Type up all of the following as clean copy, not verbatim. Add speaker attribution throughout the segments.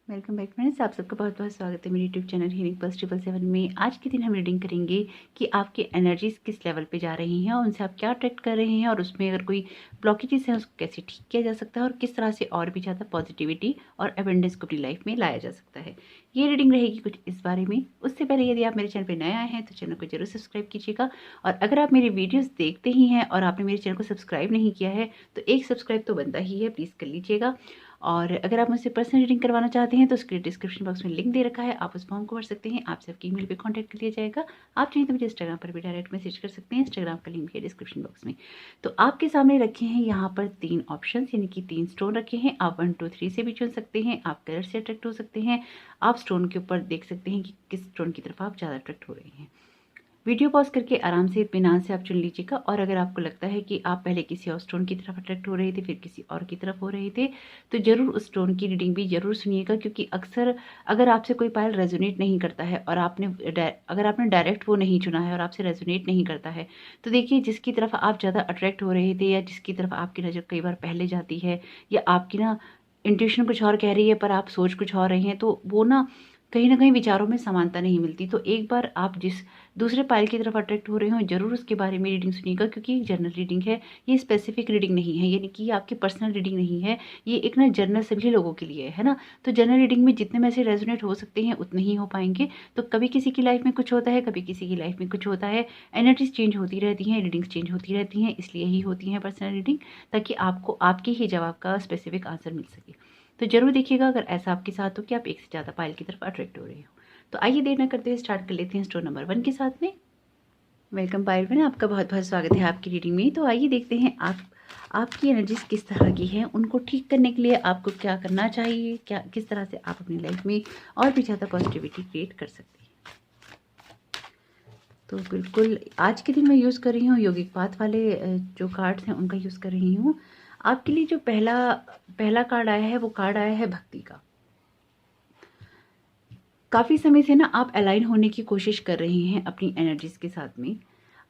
Speaker 1: Welcome back friends, आप सबका बहुत बहुत स्वागत है मेरे यूट्यूब चैनल हीलिंग प्लस 777 में। आज के दिन हम रीडिंग करेंगे कि आपकी एनर्जीज किस लेवल पे जा रही हैं और उनसे आप क्या अट्रैक्ट कर रहे हैं और उसमें अगर कोई ब्लॉकेजेस हैं उसको कैसे ठीक किया जा सकता है और किस तरह से और भी ज़्यादा पॉजिटिविटी और एबंडेंस को अपनी लाइफ में लाया जा सकता है। ये रीडिंग रहेगी कुछ इस बारे में। उससे पहले यदि आप मेरे चैनल पर नए आए हैं तो चैनल को जरूर सब्सक्राइब कीजिएगा, और अगर आप मेरी वीडियोज़ देखते ही हैं और आपने मेरे चैनल को सब्सक्राइब नहीं किया है तो एक सब्सक्राइब तो बनता ही है, प्लीज़ कर लीजिएगा। और अगर आप मुझसे पर्सनल रीडिंग करवाना चाहते हैं तो उसके डिस्क्रिप्शन बॉक्स में लिंक दे रखा है, आप उस फॉर्म को भर सकते हैं। आप सबकी ईमेल पे कांटेक्ट कर लिया जाएगा। आप चाहें तो मुझे इंस्टाग्राम पर भी डायरेक्ट मैसेज कर सकते हैं, इंस्टाग्राम का लिंक है डिस्क्रिप्शन बॉक्स में। तो आपके सामने रखे हैं यहाँ पर 3 ऑप्शन, यानी कि 3 स्टोन रखे हैं। आप 1 2 3 से भी चुन सकते हैं, आप कलर से अट्रैक्ट हो सकते हैं। आप स्टोन के ऊपर देख सकते हैं कि किस स्टोन की तरफ आप ज़्यादा अट्रैक्ट हो रहे हैं। वीडियो पॉज करके आराम से इत्मीनान से आप चुन लीजिएगा। और अगर आपको लगता है कि आप पहले किसी और स्टोन की तरफ अट्रैक्ट हो रहे थे, फिर किसी और की तरफ हो रहे थे, तो ज़रूर उस स्टोन की रीडिंग भी ज़रूर सुनिएगा। क्योंकि अक्सर अगर आपसे कोई पायल रेजोनेट नहीं करता है और अगर आपने डायरेक्ट वो नहीं चुना है और आपसे रेजोनेट नहीं करता है, तो देखिए जिसकी तरफ आप ज़्यादा अट्रैक्ट हो रहे थे या जिसकी तरफ आपकी नज़र कई बार पहले जाती है या आपकी ना इंट्यूशन कुछ और कह रही है पर आप सोच कुछ और रहे हैं, तो वो ना कहीं विचारों में समानता नहीं मिलती। तो एक बार आप जिस दूसरे पायल की तरफ अट्रैक्ट हो रहे हो ज़रूर उसके बारे में रीडिंग सुनिएगा, क्योंकि ये जनरल रीडिंग है, ये स्पेसिफिक रीडिंग नहीं है, यानी कि ये आपकी पर्सनल रीडिंग नहीं है। ये एक ना जनरल सभी लोगों के लिए है ना। तो जनरल रीडिंग में जितने में से रेजोनेट हो सकते हैं उतने ही हो पाएंगे। तो कभी किसी की लाइफ में कुछ होता है, कभी किसी की लाइफ में कुछ होता है। एनर्जीज चेंज होती रहती हैं, रीडिंग्स चेंज होती रहती हैं, इसलिए ही होती हैं पर्सनल रीडिंग, ताकि आपको आपके ही जवाब का स्पेसिफिक आंसर मिल सके। तो जरूर देखिएगा अगर ऐसा आपके साथ हो कि आप एक से ज़्यादा पायल की तरफ अट्रैक्ट हो रहे हो। तो आइए देर न करते हुए स्टार्ट कर लेते हैं स्टोन नंबर 1 के साथ में। वेलकम पायल में आपका बहुत बहुत स्वागत है आपकी रीडिंग में। तो आइए देखते हैं आपकी एनर्जीज किस तरह की हैं, उनको ठीक करने के लिए आपको क्या करना चाहिए, क्या किस तरह से आप अपनी लाइफ में और भी ज़्यादा पॉजिटिविटी क्रिएट कर सकते हैं। तो बिल्कुल आज के दिन मैं यूज़ कर रही हूँ योगिक पाथ वाले जो कार्ड्स हैं उनका यूज़ कर रही हूँ। आपके लिए जो पहला कार्ड आया है वो कार्ड आया है भक्ति का। काफ़ी समय से ना आप अलाइन होने की कोशिश कर रही हैं अपनी एनर्जीज के साथ में।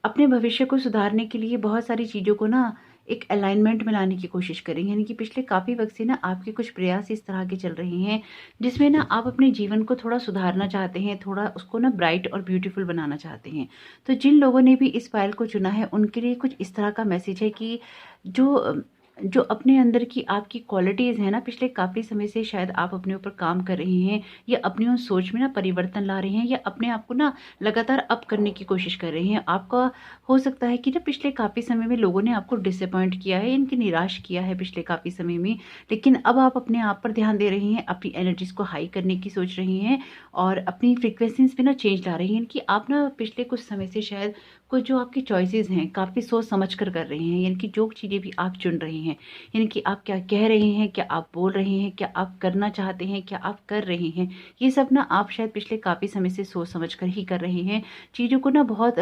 Speaker 1: अपने भविष्य को सुधारने के लिए बहुत सारी चीज़ों को ना एक अलाइनमेंट में लाने की कोशिश कर रही हैं, यानी कि पिछले काफ़ी वक्त से ना आपके कुछ प्रयास इस तरह के चल रहे हैं जिसमें ना आप अपने जीवन को थोड़ा सुधारना चाहते हैं, थोड़ा उसको ना ब्राइट और ब्यूटीफुल बनाना चाहते हैं। तो जिन लोगों ने भी इस फाइल को चुना है उनके लिए कुछ इस तरह का मैसेज है कि जो जो अपने अंदर की आपकी क्वालिटीज़ हैं ना, पिछले काफ़ी समय से शायद आप अपने ऊपर काम कर रहे हैं या अपनी उन सोच में ना परिवर्तन ला रहे हैं या अपने आप को ना लगातार अप करने की कोशिश कर रहे हैं। आपका हो सकता है कि ना पिछले काफ़ी समय में लोगों ने आपको डिसअपॉइंट किया है, इनकी निराश किया है पिछले काफ़ी समय में, लेकिन अब आप अपने आप पर ध्यान दे रहे हैं, अपनी एनर्जीज को हाई करने की सोच रही हैं और अपनी फ्रिक्वेंसीज पे ना चेंज ला रही हैं। कि आप ना पिछले कुछ समय से शायद कुछ जो आपकी चॉइसेस हैं काफ़ी सोच समझ कर रहे हैं, यानी कि जो चीज़ें भी आप चुन रहे हैं, यानी कि आप क्या कह रहे हैं, क्या आप बोल रहे हैं, क्या आप करना चाहते हैं, क्या आप कर रहे हैं, ये सब ना आप शायद पिछले काफ़ी समय से सोच समझ कर ही कर रहे हैं। चीज़ों को ना बहुत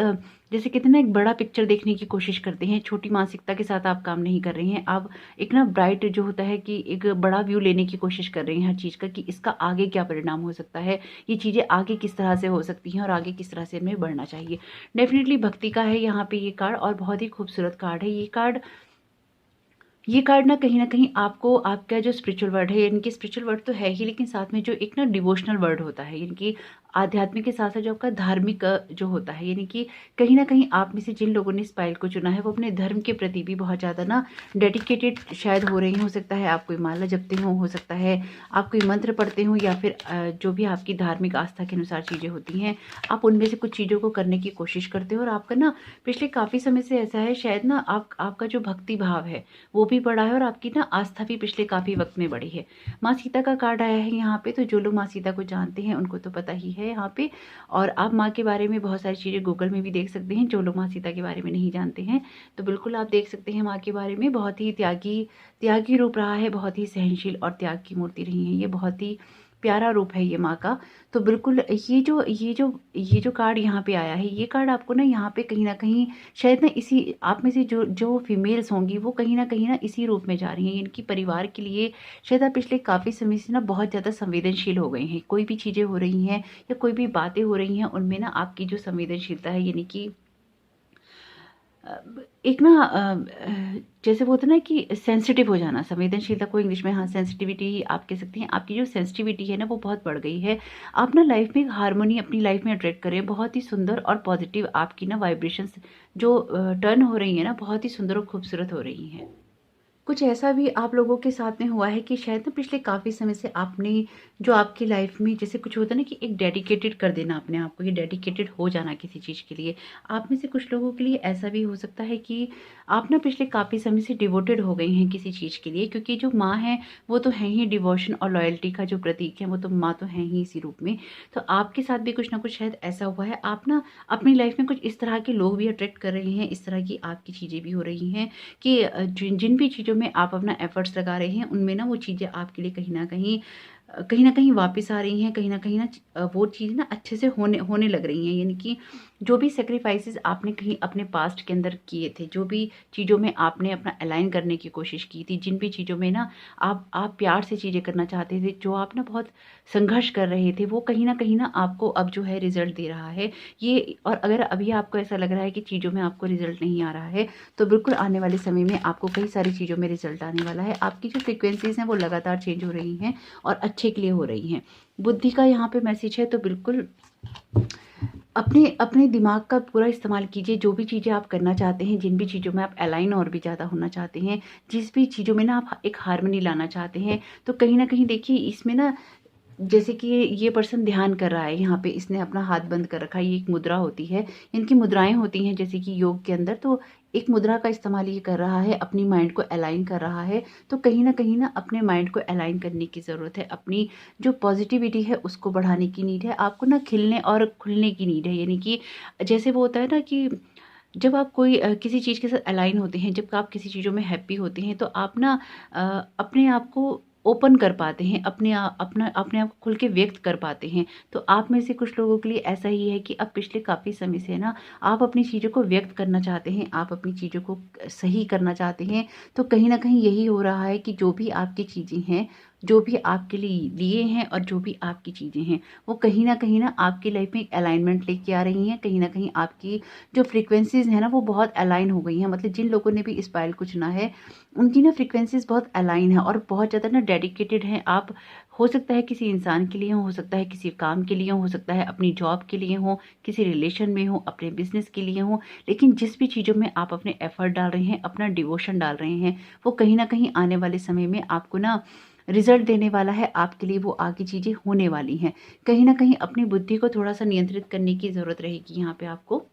Speaker 1: जैसे कहते हैं ना एक बड़ा पिक्चर देखने की कोशिश करते हैं, छोटी मानसिकता के साथ आप काम नहीं कर रहे हैं। आप एक ना ब्राइट जो होता है कि एक बड़ा व्यू लेने की कोशिश कर रहे हैं हर चीज़ का, कि इसका आगे क्या परिणाम हो सकता है, ये चीज़ें आगे किस तरह से हो सकती हैं और आगे किस तरह से हमें बढ़ना चाहिए। डेफिनेटली भक्ति का है यहाँ पे ये कार्ड, और बहुत ही खूबसूरत कार्ड है ये कार्ड ना कहीं आपको आपका जो स्पिरिचुअल वर्ड है, यानी कि स्पिरिचुअल वर्ड तो है ही, लेकिन साथ में जो एक ना डिवोशनल वर्ड होता है, यानी कि आध्यात्मिक के साथ साथ जो आपका धार्मिक जो होता है, यानी कि कहीं आप में से जिन लोगों ने इस पायल को चुना है वो अपने धर्म के प्रति भी बहुत ज़्यादा ना डेडिकेटेड शायद हो रही हो सकता है आप कोई माला जपते हो सकता है आप कोई मंत्र पढ़ते हो, या फिर जो भी आपकी धार्मिक आस्था के अनुसार चीज़ें होती हैं आप उनमें से कुछ चीज़ों को करने की कोशिश करते हो। और आपका ना पिछले काफ़ी समय से ऐसा है शायद ना आपका जो भक्ति भाव है वो भी बढ़ा है और आपकी ना आस्था भी पिछले काफ़ी वक्त में बढ़ी है। माँ सीता का कार्ड आया है यहाँ पे, तो जो लोग माँ सीता को जानते हैं उनको तो पता ही है यहाँ पे। और आप माँ के बारे में बहुत सारी चीज़ें गूगल में भी देख सकते हैं। जो लोग माँ सीता के बारे में नहीं जानते हैं तो बिल्कुल आप देख सकते हैं माँ के बारे में। बहुत ही त्यागी रूप रहा है, बहुत ही सहनशील और त्याग की मूर्ति रही है, ये बहुत ही प्यारा रूप है ये माँ का। तो बिल्कुल ये जो कार्ड यहाँ पे आया है, ये कार्ड आपको ना यहाँ पे कहीं ना कहीं शायद ना इसी आप में से जो जो फीमेल्स होंगी वो कहीं ना इसी रूप में जा रही हैं। इनकी परिवार के लिए शायद आप पिछले काफ़ी समय से ना बहुत ज़्यादा संवेदनशील हो गए हैं। कोई भी चीज़ें हो रही हैं या कोई भी बातें हो रही हैं उनमें ना आपकी जो संवेदनशीलता है, यानी कि एक ना जैसे वो होता है ना कि सेंसिटिव हो जाना, संवेदनशीलता को इंग्लिश में हाँ सेंसिटिविटी ही आप कह सकती हैं। आपकी जो सेंसिटिविटी है ना वो बहुत बढ़ गई है। आप ना लाइफ में एक हार्मोनी अपनी लाइफ में अट्रैक्ट करें, बहुत ही सुंदर और पॉजिटिव आपकी ना वाइब्रेशंस जो टर्न हो रही है ना, बहुत ही सुंदर और खूबसूरत हो रही हैं। कुछ ऐसा भी आप लोगों के साथ में हुआ है कि शायद ना पिछले काफ़ी समय से आपने जो आपकी लाइफ में जैसे कुछ होता है ना कि एक डेडिकेटेड कर देना अपने आप को, ये डेडिकेटेड हो जाना किसी चीज़ के लिए। आप में से कुछ लोगों के लिए ऐसा भी हो सकता है कि आप ना पिछले काफ़ी समय से डिवोटेड हो गई हैं किसी चीज़ के लिए, क्योंकि जो माँ है वो तो है ही डिवोशन और लॉयल्टी का जो प्रतीक है, वो तो माँ तो है ही इसी रूप में। तो आपके साथ भी कुछ ना कुछ शायद ऐसा हुआ है। आप ना अपनी लाइफ में कुछ इस तरह के लोग भी अट्रैक्ट कर रहे हैं, इस तरह की आपकी चीज़ें भी हो रही हैं कि जिन जिन भी चीज़ों में आप अपना एफर्ट्स लगा रहे हैं, उनमें ना वो चीज़ें आपके लिए कहीं न कहीं वापस आ रही हैं, कहीं न कहीं ना वो चीज़ ना अच्छे से होने होने लग रही हैं। यानी कि जो भी सैक्रिफाइसेज़ आपने कहीं अपने पास्ट के अंदर किए थे, जो भी चीज़ों में आपने अपना अलाइन करने की कोशिश की थी, जिन भी चीज़ों में ना आप प्यार से चीज़ें करना चाहते थे, जो आप ना बहुत संघर्ष कर रहे थे, वो कहीं न आपको अब जो है रिज़ल्ट दे रहा है। ये और अगर अभी आपको ऐसा लग रहा है कि चीज़ों में आपको रिज़ल्ट नहीं आ रहा है, तो बिल्कुल आने वाले समय में आपको कई सारी चीज़ों में रिज़ल्ट आने वाला है। आपकी जो फ्रीक्वेंसीज़ हैं वो लगातार चेंज हो रही हैं और अच्छे के लिए हो रही हैं। बुद्धि का यहाँ पे मैसेज है, तो बिल्कुल अपने अपने दिमाग का पूरा इस्तेमाल कीजिए। जो भी चीज़ें आप करना चाहते हैं, जिन भी चीज़ों में आप अलाइन और भी ज़्यादा होना चाहते हैं, जिस भी चीज़ों में ना आप एक हार्मनी लाना चाहते हैं, तो कहीं न कहीं देखिए इसमें ना जैसे कि ये पर्सन ध्यान कर रहा है, यहाँ पे इसने अपना हाथ बंद कर रखा है, ये एक मुद्रा होती है। इनकी मुद्राएँ होती हैं जैसे कि योग के अंदर, तो एक मुद्रा का इस्तेमाल ये कर रहा है, अपनी माइंड को अलाइन कर रहा है। तो कहीं न अपने माइंड को अलाइन करने की ज़रूरत है। अपनी जो पॉज़िटिविटी है उसको बढ़ाने की नीड है। आपको ना खिलने और खुलने की नीड है। यानी कि जैसे वो होता है ना कि जब आप कोई किसी चीज़ के साथ अलाइन होते हैं, जब आप किसी चीज़ों में हैप्पी होते हैं, तो आप ना अपने आप को ओपन कर पाते हैं, अपने आप को खुल के व्यक्त कर पाते हैं। तो आप में से कुछ लोगों के लिए ऐसा ही है कि अब पिछले काफ़ी समय से ना आप अपनी चीज़ों को व्यक्त करना चाहते हैं, आप अपनी चीज़ों को सही करना चाहते हैं। तो कहीं न कहीं यही हो रहा है कि जो भी आपकी चीज़ें हैं, जो भी आपके लिए हैं और जो भी आपकी चीज़ें हैं, वो कहीं न आपकी लाइफ़ में एक अलाइनमेंट लेके आ रही हैं। कहीं न कहीं आपकी जो फ्रीक्वेंसीज़ हैं ना वो बहुत अलाइन हो गई हैं। मतलब जिन लोगों ने भी इस पायल को चुना है, उनकी ना फ्रीक्वेंसीज़ बहुत अलाइन है और बहुत ज़्यादा ना डेडिकेटेड हैं। आप हो सकता है किसी इंसान के लिए हो सकता है किसी काम के लिए हो सकता है अपनी जॉब के लिए हो, किसी रिलेशन में हो, अपने बिज़नेस के लिए हो। लेकिन जिस भी चीज़ों में आप अपने एफ़र्ट डाल रहे हैं, अपना डिवोशन डाल रहे हैं, वो कहीं न कहीं आने वाले समय में आपको ना रिज़ल्ट देने वाला है। आपके लिए वो आगे चीज़ें होने वाली हैं। कहीं न कहीं अपनी बुद्धि को थोड़ा-सा नियंत्रित करने की ज़रूरत रहेगी यहाँ पे आपको।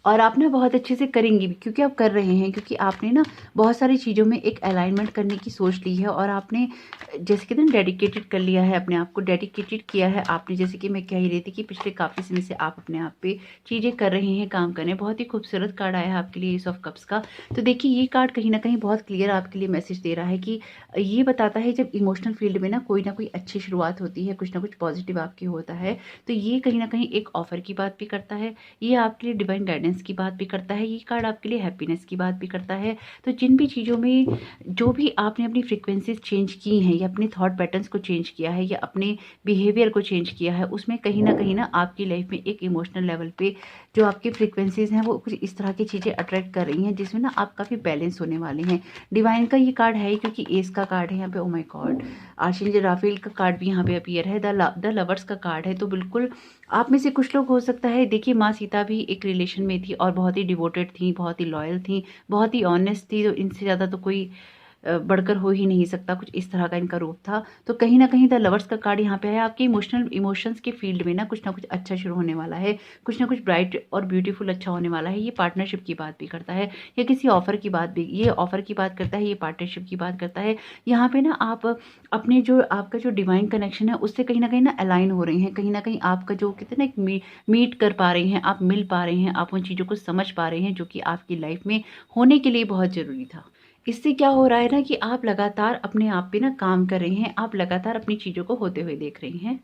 Speaker 1: और आप ना बहुत अच्छे से करेंगी भी, क्योंकि आप कर रहे हैं, क्योंकि आपने ना बहुत सारी चीज़ों में एक अलाइनमेंट करने की सोच ली है और आपने जैसे कहते हैं ना डेडिकेटेड कर लिया है, अपने आप को डेडिकेटेड किया है आपने। जैसे कि मैं कह ही रही थी कि पिछले काफ़ी समय से आप अपने आप पे चीज़ें कर रहे हैं, काम कर रहे हैं। बहुत ही खूबसूरत कार्ड आया है आपके लिए, एस ऑफ कप्स का। तो देखिए ये कार्ड कहीं न कहीं बहुत क्लियर आपके लिए मैसेज दे रहा है कि ये बताता है जब इमोशनल फील्ड में ना कोई अच्छी शुरुआत होती है, कुछ ना कुछ पॉजिटिव आपकी होता है, तो ये कहीं न कहीं एक ऑफ़र की बात भी करता है। ये आपके लिए डिवाइन गाइडेंस की बात भी करता है, ये कार्ड आपके लिए हैप्पीनेस की बात भी करता है। तो जिन भी चीज़ों में जो भी आपने अपनी फ्रीक्वेंसीज़ चेंज की हैं या अपने थॉट पैटर्न्स को चेंज किया है या अपने बिहेवियर को चेंज किया है, उसमें कहीं न आपकी लाइफ में एक इमोशनल लेवल पे जो आपकी फ्रीक्वेंसीज़ हैं वो कुछ इस तरह की चीज़ें अट्रैक्ट कर रही हैं जिसमें ना आप काफ़ी बैलेंस होने वाले हैं। डिवाइन का ये कार्ड है ही, क्योंकि एस का कार्ड है यहाँ पे। Oh my God! Archangel Raphael का कार्ड भी यहाँ पे अपीयर है। द लवर्स का कार्ड है। तो बिल्कुल आप में से कुछ लोग हो सकता है, देखिए माँ सीता भी एक रिलेशन में थी और बहुत ही डिवोटेड थी, बहुत ही लॉयल थी, बहुत ही ऑनेस्ट थी। तो इनसे ज़्यादा तो कोई बढ़कर हो ही नहीं सकता, कुछ इस तरह का इनका रूप था। तो कहीं न कहीं द लवर्स का कार्ड यहाँ पे है। आपके इमोशंस के फील्ड में ना कुछ अच्छा शुरू होने वाला है, कुछ ना कुछ ब्राइट और ब्यूटीफुल अच्छा होने वाला है। ये पार्टनरशिप की बात भी करता है या किसी ऑफ़र की बात भी, ये ऑफ़र की बात करता है, ये पार्टनरशिप की बात करता है। यहाँ पे ना आप अपने जो आपका जो डिवाइन कनेक्शन है उससे कहीं न ना अलाइन हो रही हैं। कहीं न कहीं आपका जो कहते हैं ना एक मीट कर पा रही हैं, आप मिल पा रहे हैं, आप उन चीज़ों को समझ पा रहे हैं जो कि आपकी लाइफ़ में होने के लिए बहुत ज़रूरी था। इससे क्या हो रहा है ना कि आप लगातार अपने आप पे ना काम कर रही हैं, आप लगातार अपनी चीज़ों को होते हुए देख रही हैं।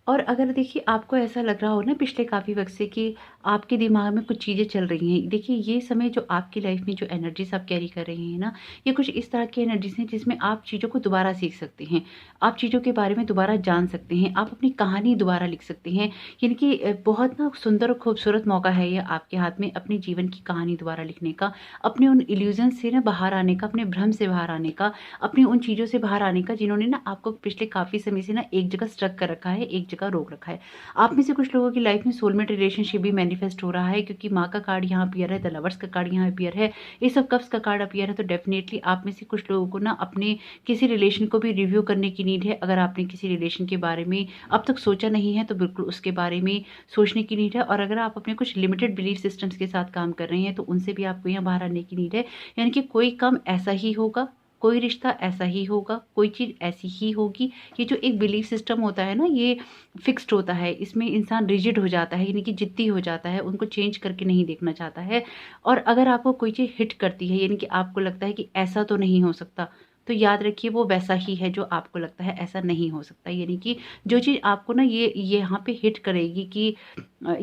Speaker 1: और अगर देखिए आपको ऐसा लग रहा हो ना पिछले काफ़ी वक़्त से कि आपके दिमाग में कुछ चीज़ें चल रही हैं, देखिए ये समय जो आपकी लाइफ़ में जो एनर्जीज़ आप कैरी कर रहे हैं ना, ये कुछ इस तरह की एनर्जीज़ हैं जिसमें आप चीज़ों को दोबारा सीख सकते हैं। आप चीज़ों के बारे में दोबारा जान सकते हैं, आप अपनी कहानी दोबारा लिख सकते हैं। यानी कि बहुत ना सुंदर और खूबसूरत मौका है ये आपके हाथ में अपने जीवन की कहानी दोबारा लिखने का, अपने उन इल्यूज़न से ना बाहर आने का, अपने भ्रम से बाहर आने का, अपनी उन चीज़ों से बाहर आने का जिन्होंने ना आपको पिछले काफ़ी समय से ना एक जगह स्टक कर रखा है, एक जगह रोक रखा है। आप में से कुछ लोगों की लाइफ में सोलमेट रिलेशनशिप भी मैनिफेस्ट हो रहा है क्योंकि माँ का कार्ड यहाँ अपीयर है, द लवर्स का कार्ड यहाँ अपीयर है, एस ऑफ कप्स का कार्ड अपीयर है। तो डेफिनेटली आप में से कुछ लोगों को ना अपने किसी रिलेशन को भी रिव्यू करने की नीड है। अगर आपने किसी रिलेशन के बारे में अब तक सोचा नहीं है तो बिल्कुल उसके बारे में सोचने की नीड है। और अगर आप अपने कुछ लिमिटेड बिलीफ सिस्टम्स के साथ काम कर रहे हैं तो उनसे भी आपको यहाँ बाहर आने की नीड है। यानी कि कोई कम ऐसा ही होगा, कोई रिश्ता ऐसा ही होगा, कोई चीज़ ऐसी ही होगी। ये जो एक बिलीफ सिस्टम होता है ना, ये फिक्स्ड होता है, इसमें इंसान रिजिड हो जाता है, यानी कि ज़िद्दी हो जाता है, उनको चेंज करके नहीं देखना चाहता है। और अगर आपको कोई चीज़ हिट करती है, यानी कि आपको लगता है कि ऐसा तो नहीं हो सकता, तो याद रखिए वो वैसा ही है जो आपको लगता है ऐसा नहीं हो सकता। यानी कि जो चीज़ आपको ना ये यहाँ पे हिट करेगी कि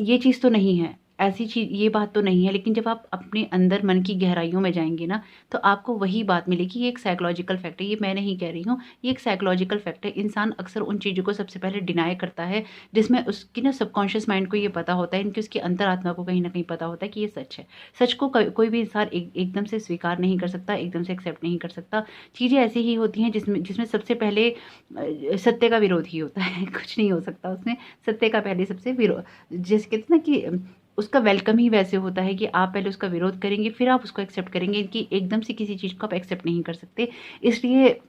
Speaker 1: ये चीज़ तो नहीं है, ऐसी चीज़ ये बात तो नहीं है, लेकिन जब आप अपने अंदर मन की गहराइयों में जाएँगे ना, तो आपको वही बात मिलेगी। ये एक साइकोलॉजिकल फैक्ट है, ये मैं नहीं कह रही हूँ, ये एक साइकोलॉजिकल फैक्ट है। इंसान अक्सर उन चीज़ों को सबसे पहले डिनाई करता है, जिसमें उसकी ना सबकॉन्शियस माइंड को ये पता होता है, इनकी उसकी अंतरात्मा को कहीं न कहीं पता होता है कि ये सच है। सच को कोई भी इंसान एकदम से स्वीकार नहीं कर सकता, एकदम से एक्सेप्ट नहीं कर सकता। चीज़ें ऐसी ही होती हैं जिसमें जिसमें सबसे पहले सत्य का विरोध ही होता है, कुछ नहीं हो सकता उसमें, सत्य का पहले सबसे जैसे कहते हैं ना कि उसका वेलकम ही वैसे होता है कि आप पहले उसका विरोध करेंगे, फिर आप उसको एक्सेप्ट करेंगे, कि एकदम से किसी चीज़ को आप एक्सेप्ट नहीं कर सकते। इसलिए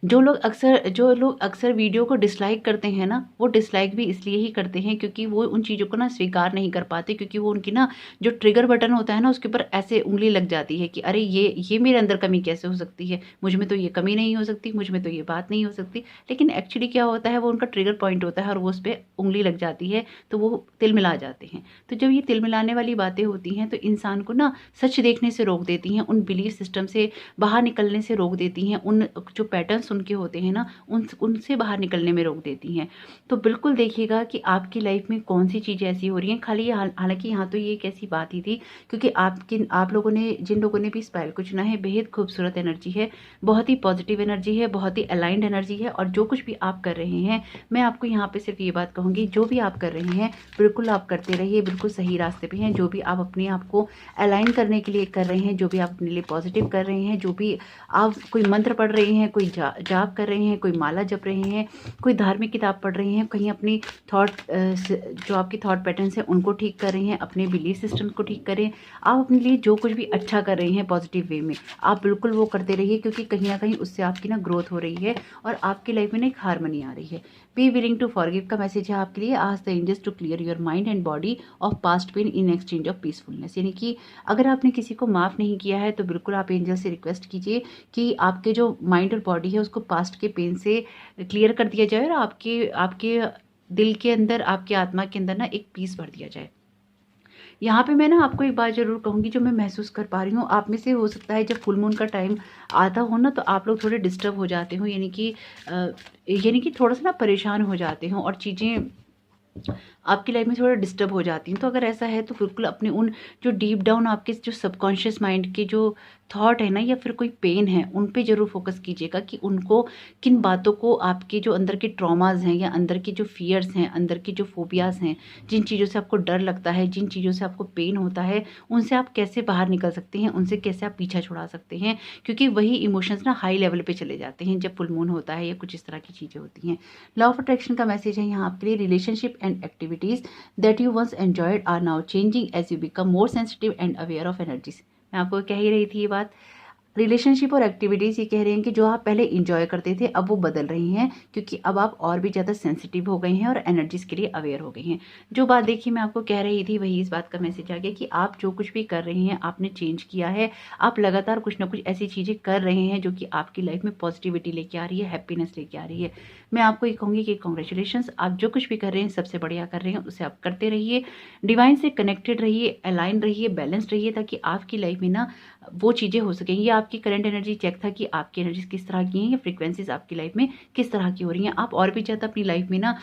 Speaker 1: जो लोग अक्सर वीडियो को डिसलाइक करते हैं ना, वो डिसलाइक भी इसलिए ही करते हैं क्योंकि वो उन चीज़ों को ना स्वीकार नहीं कर पाते, क्योंकि वो उनकी ना जो ट्रिगर बटन होता है ना, उसके ऊपर ऐसे उँगली लग जाती है कि अरे ये मेरे अंदर कमी कैसे हो सकती है? मुझ में तो ये कमी नहीं हो सकती, मुझ में तो ये बात नहीं हो सकती। लेकिन एक्चुअली क्या होता है, वो उनका ट्रिगर पॉइंट होता है और वो उसपे उँगली लग जाती है, तो वो तिलमिला जाते हैं। तो जब ये तिलमिलाने वाली बातें होती हैं, तो इंसान को ना सच देखने से रोक देती हैं, उन बिलीफ सिस्टम से बाहर निकलने से रोक देती हैं, उन जो पैटर्न्स उनके होते हैं ना, उनसे बाहर निकलने में रोक देती हैं। तो बिल्कुल देखिएगा कि आपकी लाइफ में कौन-सी चीज़ें ऐसी हो रही हैं। खाली हालाँकि यहाँ तो ये एक ऐसी बात ही थी क्योंकि आप लोगों ने जिन लोगों ने भी स्पाइरल को चुना है, बेहद खूबसूरत एनर्जी है, बहुत ही पॉजिटिव एनर्जी है, बहुत ही अलाइन्ड एनर्जी है। और जो कुछ भी आप कर रहे हैं, मैं आपको यहाँ पे सिर्फ ये बात कहूँगी, जो भी आप कर रहे हैं, बिल्कुल आप करते रहिए, बिल्कुल सही रास्ते पे हैं। जो भी आप अपने आप को अलाइन करने के लिए कर रहे हैं, जो भी आप अपने लिए पॉजिटिव कर रहे हैं, जो भी आप कोई मंत्र पढ़ रहे हैं, कोई जाप कर रहे हैं, कोई माला जप रहे हैं, कोई धार्मिक किताब पढ़ रहे हैं, कहीं अपनी जो आपकी थॉट पैटर्न्स हैं उनको ठीक कर रहे हैं, अपने बिलीफ सिस्टम को ठीक करें। आप अपने लिए जो कुछ भी अच्छा कर रहे हैं पॉजिटिव वे में, आप बिल्कुल वो करते रहिए, क्योंकि कहीं ना कहीं उससे आपकी ना ग्रोथ हो रही है और आपकी लाइफ में ना एक हारमनी आ रही है। बी विलिंग टू फॉरगिव का मैसेज है आपके लिए। Ask the angels to clear your mind and body of past pain in exchange of peacefulness. यानी कि अगर आपने किसी को माफ़ नहीं किया है तो बिल्कुल आप एंजल से रिक्वेस्ट कीजिए कि आपके जो माइंड और बॉडी है उसको पास्ट के पेन से क्लियर कर दिया जाए और आपके आपके दिल के अंदर, आपकी आत्मा के अंदर ना एक पीस भर दिया जाए। यहाँ पे मैं ना आपको एक बात ज़रूर कहूँगी जो मैं महसूस कर पा रही हूँ। आप में से हो सकता है जब फुल मून का टाइम आता हो ना, तो आप लोग थोड़े डिस्टर्ब हो जाते हो, यानी कि थोड़ा सा ना परेशान हो जाते हो और चीज़ें आपकी लाइफ में थोड़ा डिस्टर्ब हो जाती हैं। तो अगर ऐसा है तो बिल्कुल अपने उन जो डीप डाउन आपके जो सबकॉन्शियस माइंड के जो थॉट है ना, या फिर कोई पेन है, उन पे ज़रूर फोकस कीजिएगा कि उनको, किन बातों को, आपके जो अंदर के ट्रॉमास हैं या अंदर के जो फियर्स हैं, अंदर की जो फोबियाज़ हैं, जिन चीज़ों से आपको डर लगता है, जिन चीज़ों से आपको पेन होता है, उनसे आप कैसे बाहर निकल सकते हैं, उनसे कैसे आप पीछा छुड़ा सकते हैं। क्योंकि वही इमोशंस ना हाई लेवल पे चले जाते हैं जब फुल मून होता है या कुछ इस तरह की चीज़ें होती हैं। लॉ ऑफ अट्रैक्शन का मैसेज है यहाँ आपके लिए। Relationship and activities that you once enjoyed are now changing as you become more sensitive and aware of energies। मैं आपको कह ही रही थी ये बात। रिलेशनशिप और एक्टिविटीज़ ये कह रहे हैं कि जो आप पहले इंजॉय करते थे अब वो बदल रही हैं, क्योंकि अब आप और भी ज़्यादा सेंसिटिव हो गए हैं और एनर्जीज़ के लिए अवेयर हो गए हैं। जो बात देखिए मैं आपको कह रही थी, वही इस बात का मैसेज आ गया कि आप जो कुछ भी कर रहे हैं, आपने चेंज किया है। आप लगातार कुछ ना कुछ ऐसी चीज़ें कर रहे हैं जो कि आपकी लाइफ में पॉजिटिविटी लेके आ रही है, हैप्पीनेस लेके आ रही है। मैं आपको ये कहूँगी कि कॉन्ग्रेचुलेशंस, आप जो कुछ भी कर रहे हैं सबसे बढ़िया कर रहे हैं, उसे आप करते रहिए। डिवाइन से कनेक्टेड रहिए, अलाइन रहिए, बैलेंस्ड रहिए, ताकि आपकी लाइफ में ना वो चीज़ें हो सकें। ये आपकी करंट एनर्जी चेक था कि आपकी एनर्जीज किस तरह की हैं या फ्रीक्वेंसीज आपकी लाइफ में किस तरह की हो रही हैं। आप और भी ज़्यादा अपनी लाइफ में ना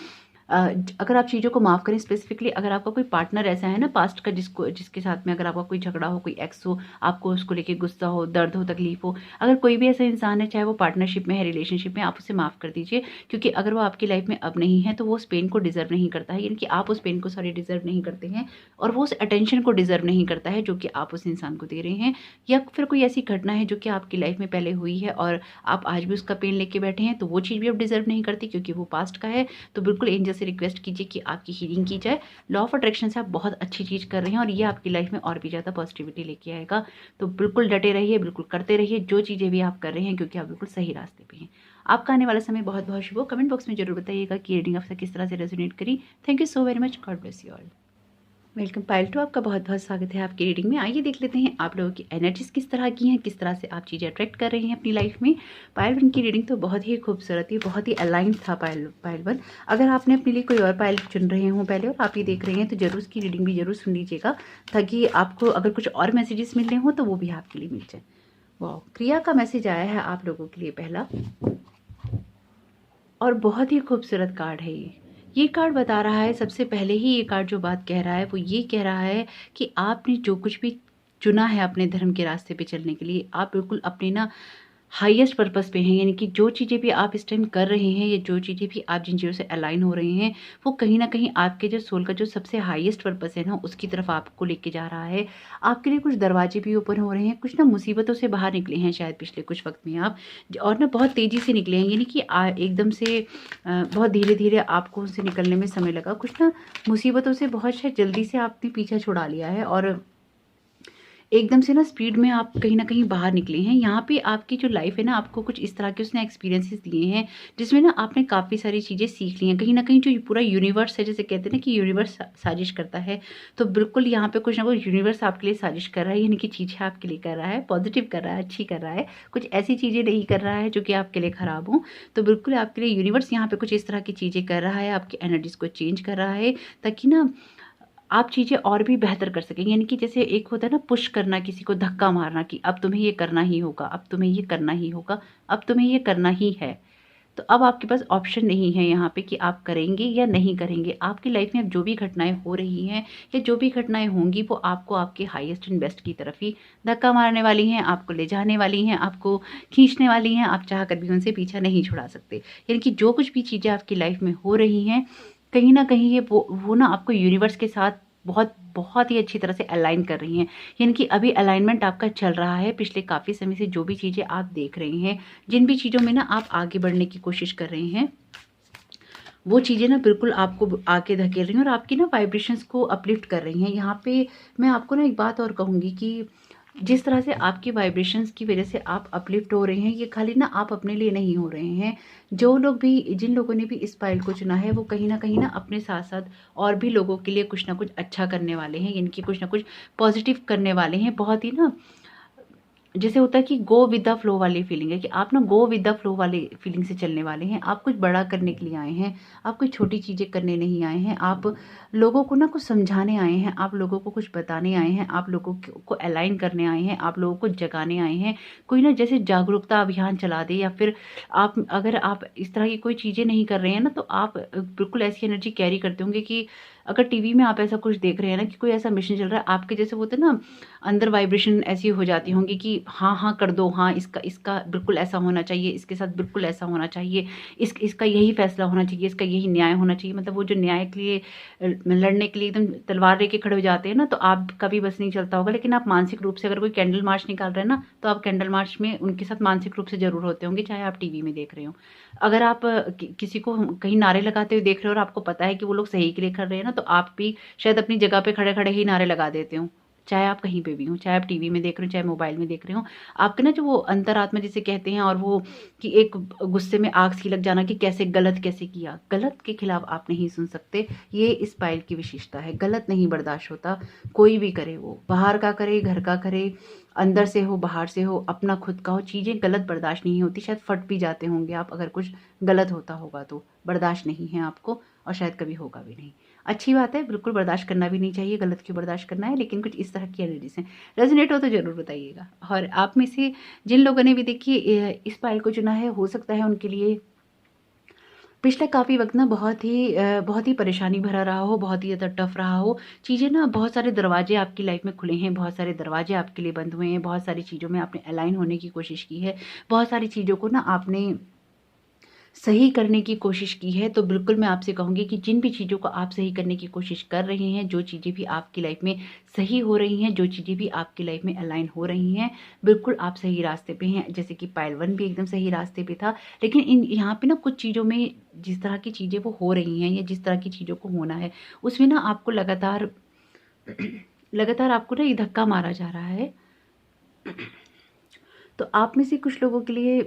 Speaker 1: अगर आप चीज़ों को माफ़ करें, स्पेसिफिकली अगर आपका कोई पार्टनर ऐसा है ना पास्ट का जिसके साथ में अगर आपका कोई झगड़ा हो, कोई एक्स हो, आपको उसको लेके गुस्सा हो, दर्द हो, तकलीफ हो, अगर कोई भी ऐसा इंसान है, चाहे वो पार्टनरशिप में है, रिलेशनशिप में, आप उसे माफ़ कर दीजिए, क्योंकि अगर वो आपकी लाइफ में अब नहीं है तो वो उस पेन को डिजर्व नहीं करता है, यानी कि आप उस पेन को डिजर्व नहीं करते हैं, और वो उस अटेंशन को डिजर्व नहीं करता है जो कि आप उस इंसान को दे रहे हैं। या फिर कोई ऐसी घटना है जो कि आपकी लाइफ में पहले हुई है और आप आज भी उसका पेन लेके बैठे हैं, तो वो चीज़ भी आप डिजर्व नहीं करती, क्योंकि वो पास्ट का है। तो बिल्कुल एंजल से रिक्वेस्ट कीजिए कि आपकी हीलिंग की जाए। लॉ ऑफ अट्रैक्शन से आप बहुत अच्छी चीज़ कर रहे हैं और ये आपकी लाइफ में और भी ज़्यादा पॉजिटिविटी लेके आएगा। तो बिल्कुल डटे रहिए, बिल्कुल करते रहिए जो चीज़ें भी आप कर रहे हैं, क्योंकि आप बिल्कुल सही रास्ते पे हैं। आपका आने वाला समय बहुत बहुत शुभ हो। कमेंट बॉक्स में जरूर बताइएगा कि रीडिंग आपसे किस तरह से रेजोनेट करी। Thank you so very much. God bless you all. Welcome Payal to, आपका बहुत बहुत स्वागत है आपकी रीडिंग में। आइए देख लेते हैं आप लोगों की एनर्जीज किस तरह की हैं, किस तरह से आप चीज़ें अट्रैक्ट कर रही हैं अपनी लाइफ में। पायल वन की रीडिंग तो बहुत ही खूबसूरत थी, बहुत ही अलाइन था पायल वन। अगर आपने अपने लिए कोई और पायल चुन रहे हों पहले और आप ये देख रहे हैं तो जरूर उसकी रीडिंग भी जरूर सुन लीजिएगा, ताकि आपको अगर कुछ और मैसेजेस मिल रहे हों तो वो भी आपके लिए मिल जाए। वाह, क्रिया का मैसेज आया है आप लोगों के लिए पहला, और बहुत ही खूबसूरत कार्ड है ये कार्ड बता रहा है, सबसे पहले ही ये कार्ड जो बात कह रहा है वो ये कह रहा है कि आपने जो कुछ भी चुना है अपने धर्म के रास्ते पे चलने के लिए, आप बिल्कुल अपने ना हाईएस्ट पर्पस पे हैं। यानी कि जो चीज़ें भी आप इस टाइम कर रहे हैं या जो चीज़ें भी आप जिन चीज़ों से अलाइन हो रहे हैं, वो कहीं न कहीं आपके जो सोल का जो सबसे हाईएस्ट पर्पस है ना, उसकी तरफ आपको लेके जा रहा है। आपके लिए कुछ दरवाजे भी ओपन हो रहे हैं, कुछ ना मुसीबतों से बाहर निकले हैं शायद पिछले कुछ वक़्त में आप, और ना बहुत तेज़ी से निकले हैं। यानी कि एकदम से बहुत धीरे-धीरे आपको उनसे निकलने में समय लगा। कुछ ना मुसीबतों से बहुत शायद जल्दी से आपने पीछा छुड़ा लिया है और एकदम से ना स्पीड में आप कहीं न कहीं बाहर निकले हैं। यहाँ पे आपकी जो लाइफ़ है ना, आपको कुछ इस तरह के उसने एक्सपीरियंसेस दिए हैं, जिसमें ना आपने काफ़ी सारी चीज़ें सीख ली हैं। कहीं न कहीं जो ये पूरा यूनिवर्स है, जैसे कहते हैं ना कि यूनिवर्स साजिश करता है, तो बिल्कुल यहाँ पे कुछ ना कुछ यूनिवर्स आपके लिए साजिश कर रहा है, यानी कि चीज़ें आपके लिए कर रहा है, पॉज़िटिव कर रहा है, अच्छी कर रहा है। कुछ ऐसी चीज़ें नहीं कर रहा है जो कि आपके लिए ख़राब हों। तो बिल्कुल आपके लिए यूनिवर्स यहाँ पे कुछ इस तरह की चीज़ें कर रहा है, आपकी एनर्जीज़ को चेंज कर रहा है, ताकि ना आप चीज़ें और भी बेहतर कर सकें। यानी कि जैसे एक होता है ना पुश करना, किसी को धक्का मारना कि अब तुम्हें ये करना ही होगा, अब तुम्हें ये करना ही होगा, अब तुम्हें ये करना ही है। तो अब आपके पास ऑप्शन नहीं है यहाँ पे कि आप करेंगे या नहीं करेंगे। आपकी लाइफ में अब जो भी घटनाएँ हो रही हैं या जो भी घटनाएँ होंगी, वो आपको आपके हाईएस्ट एंड बेस्ट की तरफ ही धक्का मारने वाली हैं, आपको ले जाने वाली हैं, आपको खींचने वाली हैं। आप चाह कर भी उनसे पीछा नहीं छुड़ा सकते। यानी कि जो कुछ भी चीज़ें आपकी लाइफ में हो रही हैं, कहीं न कहीं ये वो ना आपको यूनिवर्स के साथ बहुत बहुत ही अच्छी तरह से अलाइन कर रही हैं। यानी कि अभी अलाइनमेंट आपका चल रहा है। पिछले काफ़ी समय से जो भी चीज़ें आप देख रहे हैं, जिन भी चीज़ों में ना आप आगे बढ़ने की कोशिश कर रहे हैं, वो चीज़ें ना बिल्कुल आपको आगे धकेल रही हैं और आपकी ना वाइब्रेशंस को अपलिफ्ट कर रही हैं। यहाँ पे मैं आपको ना एक बात और कहूँगी कि जिस तरह से आपकी वाइब्रेशंस की वजह से आप अपलिफ्ट हो रहे हैं, ये खाली ना आप अपने लिए नहीं हो रहे हैं। जिन लोगों ने भी इस पायल को चुना है, वो कहीं न अपने साथ-साथ और भी लोगों के लिए कुछ ना कुछ अच्छा करने वाले हैं, यानी कि कुछ ना कुछ पॉजिटिव करने वाले हैं। बहुत ही ना जैसे होता है कि गो विद द फ्लो वाली फीलिंग है कि आप ना गो विद द फ्लो वाली फीलिंग से चलने वाले हैं। आप कुछ बड़ा करने के लिए आए हैं, आप कोई छोटी चीज़ें करने नहीं आए हैं। आप लोगों को ना कुछ समझाने आए हैं, आप लोगों को कुछ बताने आए हैं, आप लोगों को अलाइन करने आए हैं, आप लोगों को जगाने आए हैं। कोई ना जैसे जागरूकता अभियान चला दे, या फिर अगर आप इस तरह की कोई चीज़ें नहीं कर रहे हैं ना, तो आप बिल्कुल ऐसी एनर्जी कैरी करते होंगे कि अगर टीवी में आप ऐसा कुछ देख रहे हैं ना कि कोई ऐसा मिशन चल रहा है, आपके जैसे होते हैं ना अंदर वाइब्रेशन ऐसी हो जाती होंगी कि हाँ, हाँ कर दो, हाँ इसका इसका बिल्कुल ऐसा होना चाहिए, इसके साथ बिल्कुल ऐसा होना चाहिए, इसका यही फैसला होना चाहिए, इसका यही न्याय होना चाहिए। मतलब वो जो न्याय के लिए लड़ने के लिए एकदम तलवार लेके खड़े हो जाते हैं ना, तो आपका भी बस नहीं चलता होगा। लेकिन आप मानसिक रूप से अगर कोई कैंडल मार्च निकाल रहे हैं ना, तो आप कैंडल मार्च में उनके साथ मानसिक रूप से ज़रूर होते होंगे, चाहे आप टीवी में देख रहे हो। अगर आप किसी को कहीं नारे लगाते हुए देख रहे हो और आपको पता है कि वो लोग सही के लिए कर रहे हैं ना, तो आप भी शायद अपनी जगह पे खड़े-खड़े ही नारे लगा देते हो। चाहे आप कहीं पे भी हों, चाहे आप टीवी में देख रहे हो, चाहे मोबाइल में देख रहे हो। आपके ना जो वो अंतरात्मा जिसे कहते हैं, और वो कि एक गुस्से में आग सी लग जाना कि कैसे गलत कैसे किया। गलत के खिलाफ आप नहीं सुन सकते। ये इस पायल की विशेषता है। गलत नहीं बर्दाश्त होता, कोई भी करे, वो बाहर का करे, घर का करे, अंदर से हो, बाहर से हो, अपना खुद का हो, चीज़ें गलत बर्दाश्त नहीं होती। शायद फट भी जाते होंगे आप, अगर कुछ गलत होता होगा तो बर्दाश्त नहीं है आपको, और शायद कभी होगा भी नहीं। अच्छी बात है, बिल्कुल बर्दाश्त करना भी नहीं चाहिए, गलत क्यों बर्दाश्त करना है। लेकिन कुछ इस तरह की एनर्जीज हैं, रेजोनेट हो तो ज़रूर बताइएगा। और आप में से जिन लोगों ने भी देखिए इस पायल को चुना है, हो सकता है उनके लिए पिछला काफ़ी वक़्त ना बहुत ही परेशानी भरा रहा हो, बहुत ही ज़्यादा टफ़ रहा हो। चीज़ें ना बहुत सारे दरवाज़े आपकी लाइफ़ में खुले हैं, बहुत सारे दरवाज़े आपके लिए बंद हुए हैं, बहुत सारी चीज़ों में आपने अलाइन होने की कोशिश की है, बहुत सारी चीज़ों को ना आपने सही करने की कोशिश की है। तो बिल्कुल मैं आपसे कहूँगी कि जिन भी चीज़ों को आप सही करने की कोशिश कर रहे हैं, जो चीज़ें भी आपकी लाइफ़ में सही हो रही हैं, जो चीज़ें भी आपकी लाइफ़ में अलाइन हो रही हैं, बिल्कुल आप सही रास्ते पे हैं। जैसे कि पाइल 1 भी एकदम सही रास्ते पे था। लेकिन इन यहाँ पे ना कुछ चीज़ों में जिस तरह की चीज़ें वो हो रही हैं या जिस तरह की चीज़ों को होना है, उसमें ना आपको लगातार लगातार आपको ना ये धक्का मारा जा रहा है। तो आप में से कुछ लोगों के लिए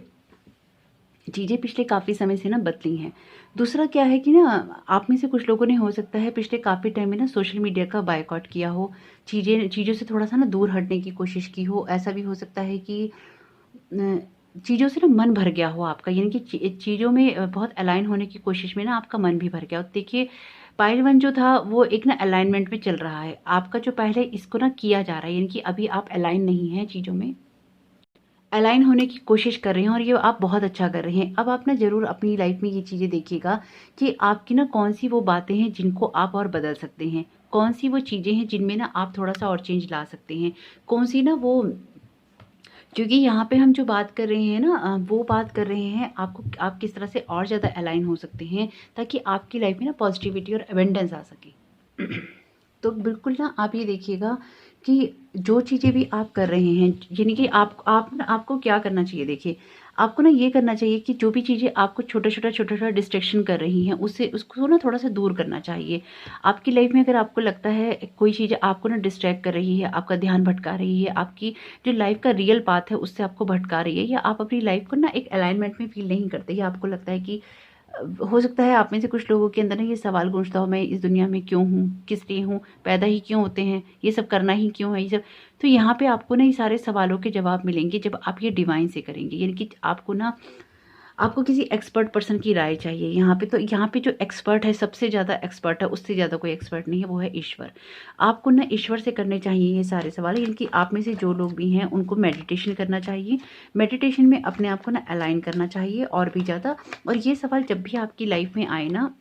Speaker 1: चीज़ें पिछले काफ़ी समय से ना बदली हैं। दूसरा क्या है कि ना आप में से कुछ लोगों ने हो सकता है पिछले काफ़ी टाइम में ना सोशल मीडिया का बायकॉट किया हो, चीज़ों से थोड़ा-सा ना दूर हटने की कोशिश की हो। ऐसा भी हो सकता है कि अ, चीज़ों से ना मन भर गया हो आपका, यानी कि चीज़ों में बहुत अलाइन होने की कोशिश में ना आपका मन भी भर गया हो। देखिए, पाइल 1 जो था वो एक ना अलाइनमेंट में चल रहा है। आपका जो पहले इसको ना किया जा रहा है, यानी कि अभी आप अलाइन नहीं हैं चीज़ों में। अलाइन होने की कोशिश कर रहे हैं और ये आप बहुत अच्छा कर रहे हैं। अब आप ना ज़रूर अपनी लाइफ़ में ये चीज़ें देखिएगा कि आपकी ना कौन-सी वो बातें हैं जिनको आप और बदल सकते हैं। कौन-सी वो चीज़ें हैं जिनमें ना आप थोड़ा-सा और चेंज ला सकते हैं। कौन-सी ना वो क्योंकि यहाँ पे हम जो बात कर रहे हैं ना वो बात कर रहे हैं आप किस तरह से और ज़्यादा अलाइन हो सकते हैं ताकि आपकी लाइफ़ में ना पॉज़िटिविटी और अबंडेंस आ सके। तो बिल्कुल ना आप ये देखिएगा कि जो चीज़ें भी आप कर रहे हैं, यानी कि आप ना आपको क्या करना चाहिए देखिए, आपको ना ये करना चाहिए कि जो भी चीज़ें आपको छोटा-छोटा डिस्ट्रैक्शन कर रही हैं, उससे उसको ना थोड़ा-सा दूर करना चाहिए। आपकी लाइफ़ में अगर आपको लगता है कोई चीज़ आपको ना डिस्ट्रैक्ट कर रही है, आपका ध्यान भटका रही है, आपकी जो लाइफ़ का रियल पाथ है उससे आपको भटका रही है, या आप अपनी लाइफ़ को ना एक अलाइनमेंट में फ़ील नहीं करते, या आपको लगता है कि हो सकता है आप में से कुछ लोगों के अंदर ना ये सवाल गूंजता हो, मैं इस दुनिया में क्यों हूँ, किस लिए हूँ, पैदा ही क्यों होते हैं, ये सब करना ही क्यों है, ये सब। तो यहाँ पे आपको ना ये सारे सवालों के जवाब मिलेंगे जब आप ये डिवाइन से करेंगे, यानी कि आपको किसी एक्सपर्ट पर्सन की राय चाहिए यहाँ पे। तो यहाँ पे जो एक्सपर्ट है, सबसे ज़्यादा एक्सपर्ट है, उससे ज़्यादा कोई एक्सपर्ट नहीं है, वो है ईश्वर। आपको ना ईश्वर से करने चाहिए ये सारे सवाल, यानी कि आप में से जो लोग भी हैं उनको मेडिटेशन करना चाहिए। मेडिटेशन में अपने आप को ना अलाइन करना चाहिए और भी ज़्यादा। और ये सवाल जब भी आपकी लाइफ में आए ना,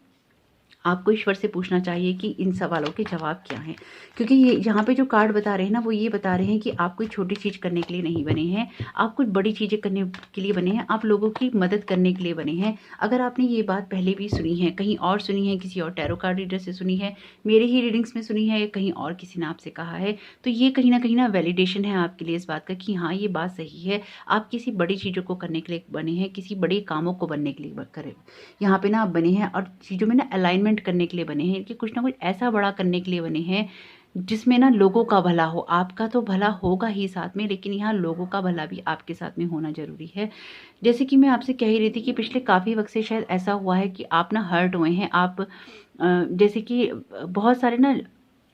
Speaker 1: आपको ईश्वर से पूछना चाहिए कि इन सवालों के जवाब क्या हैं। क्योंकि ये यहाँ पे जो कार्ड बता रहे हैं ना, वो ये बता रहे हैं कि आप कोई छोटी चीज़ करने के लिए नहीं बने हैं, आप कुछ बड़ी चीज़ें करने के लिए बने हैं, आप लोगों की मदद करने के लिए बने हैं। अगर आपने ये बात पहले भी सुनी है, कहीं और सुनी है, किसी और टैरो कार्ड रीडर से सुनी है, मेरे ही रीडिंग्स में सुनी है, या कहीं और किसी ने आपसे कहा है, तो ये कहीं ना वैलिडेशन है आपके लिए इस बात का कि हाँ, ये बात सही है। आप किसी बड़ी चीज़ों को करने के लिए बने हैं, किसी बड़े कामों को बनने के लिए करें यहाँ पे ना आप बने हैं, और चीज़ों में ना अलाइनमेंट करने के लिए बने हैं, कि कुछ ना कुछ ऐसा बड़ा करने के लिए बने हैं जिसमें ना लोगों का भला हो। आपका तो भला होगा ही साथ में, लेकिन यहाँ लोगों का भला भी आपके साथ में होना ज़रूरी है। जैसे कि मैं आपसे कह ही रही थी कि पिछले काफ़ी वक़्त से शायद ऐसा हुआ है कि आप ना हर्ट हुए हैं। जैसे कि बहुत सारे ना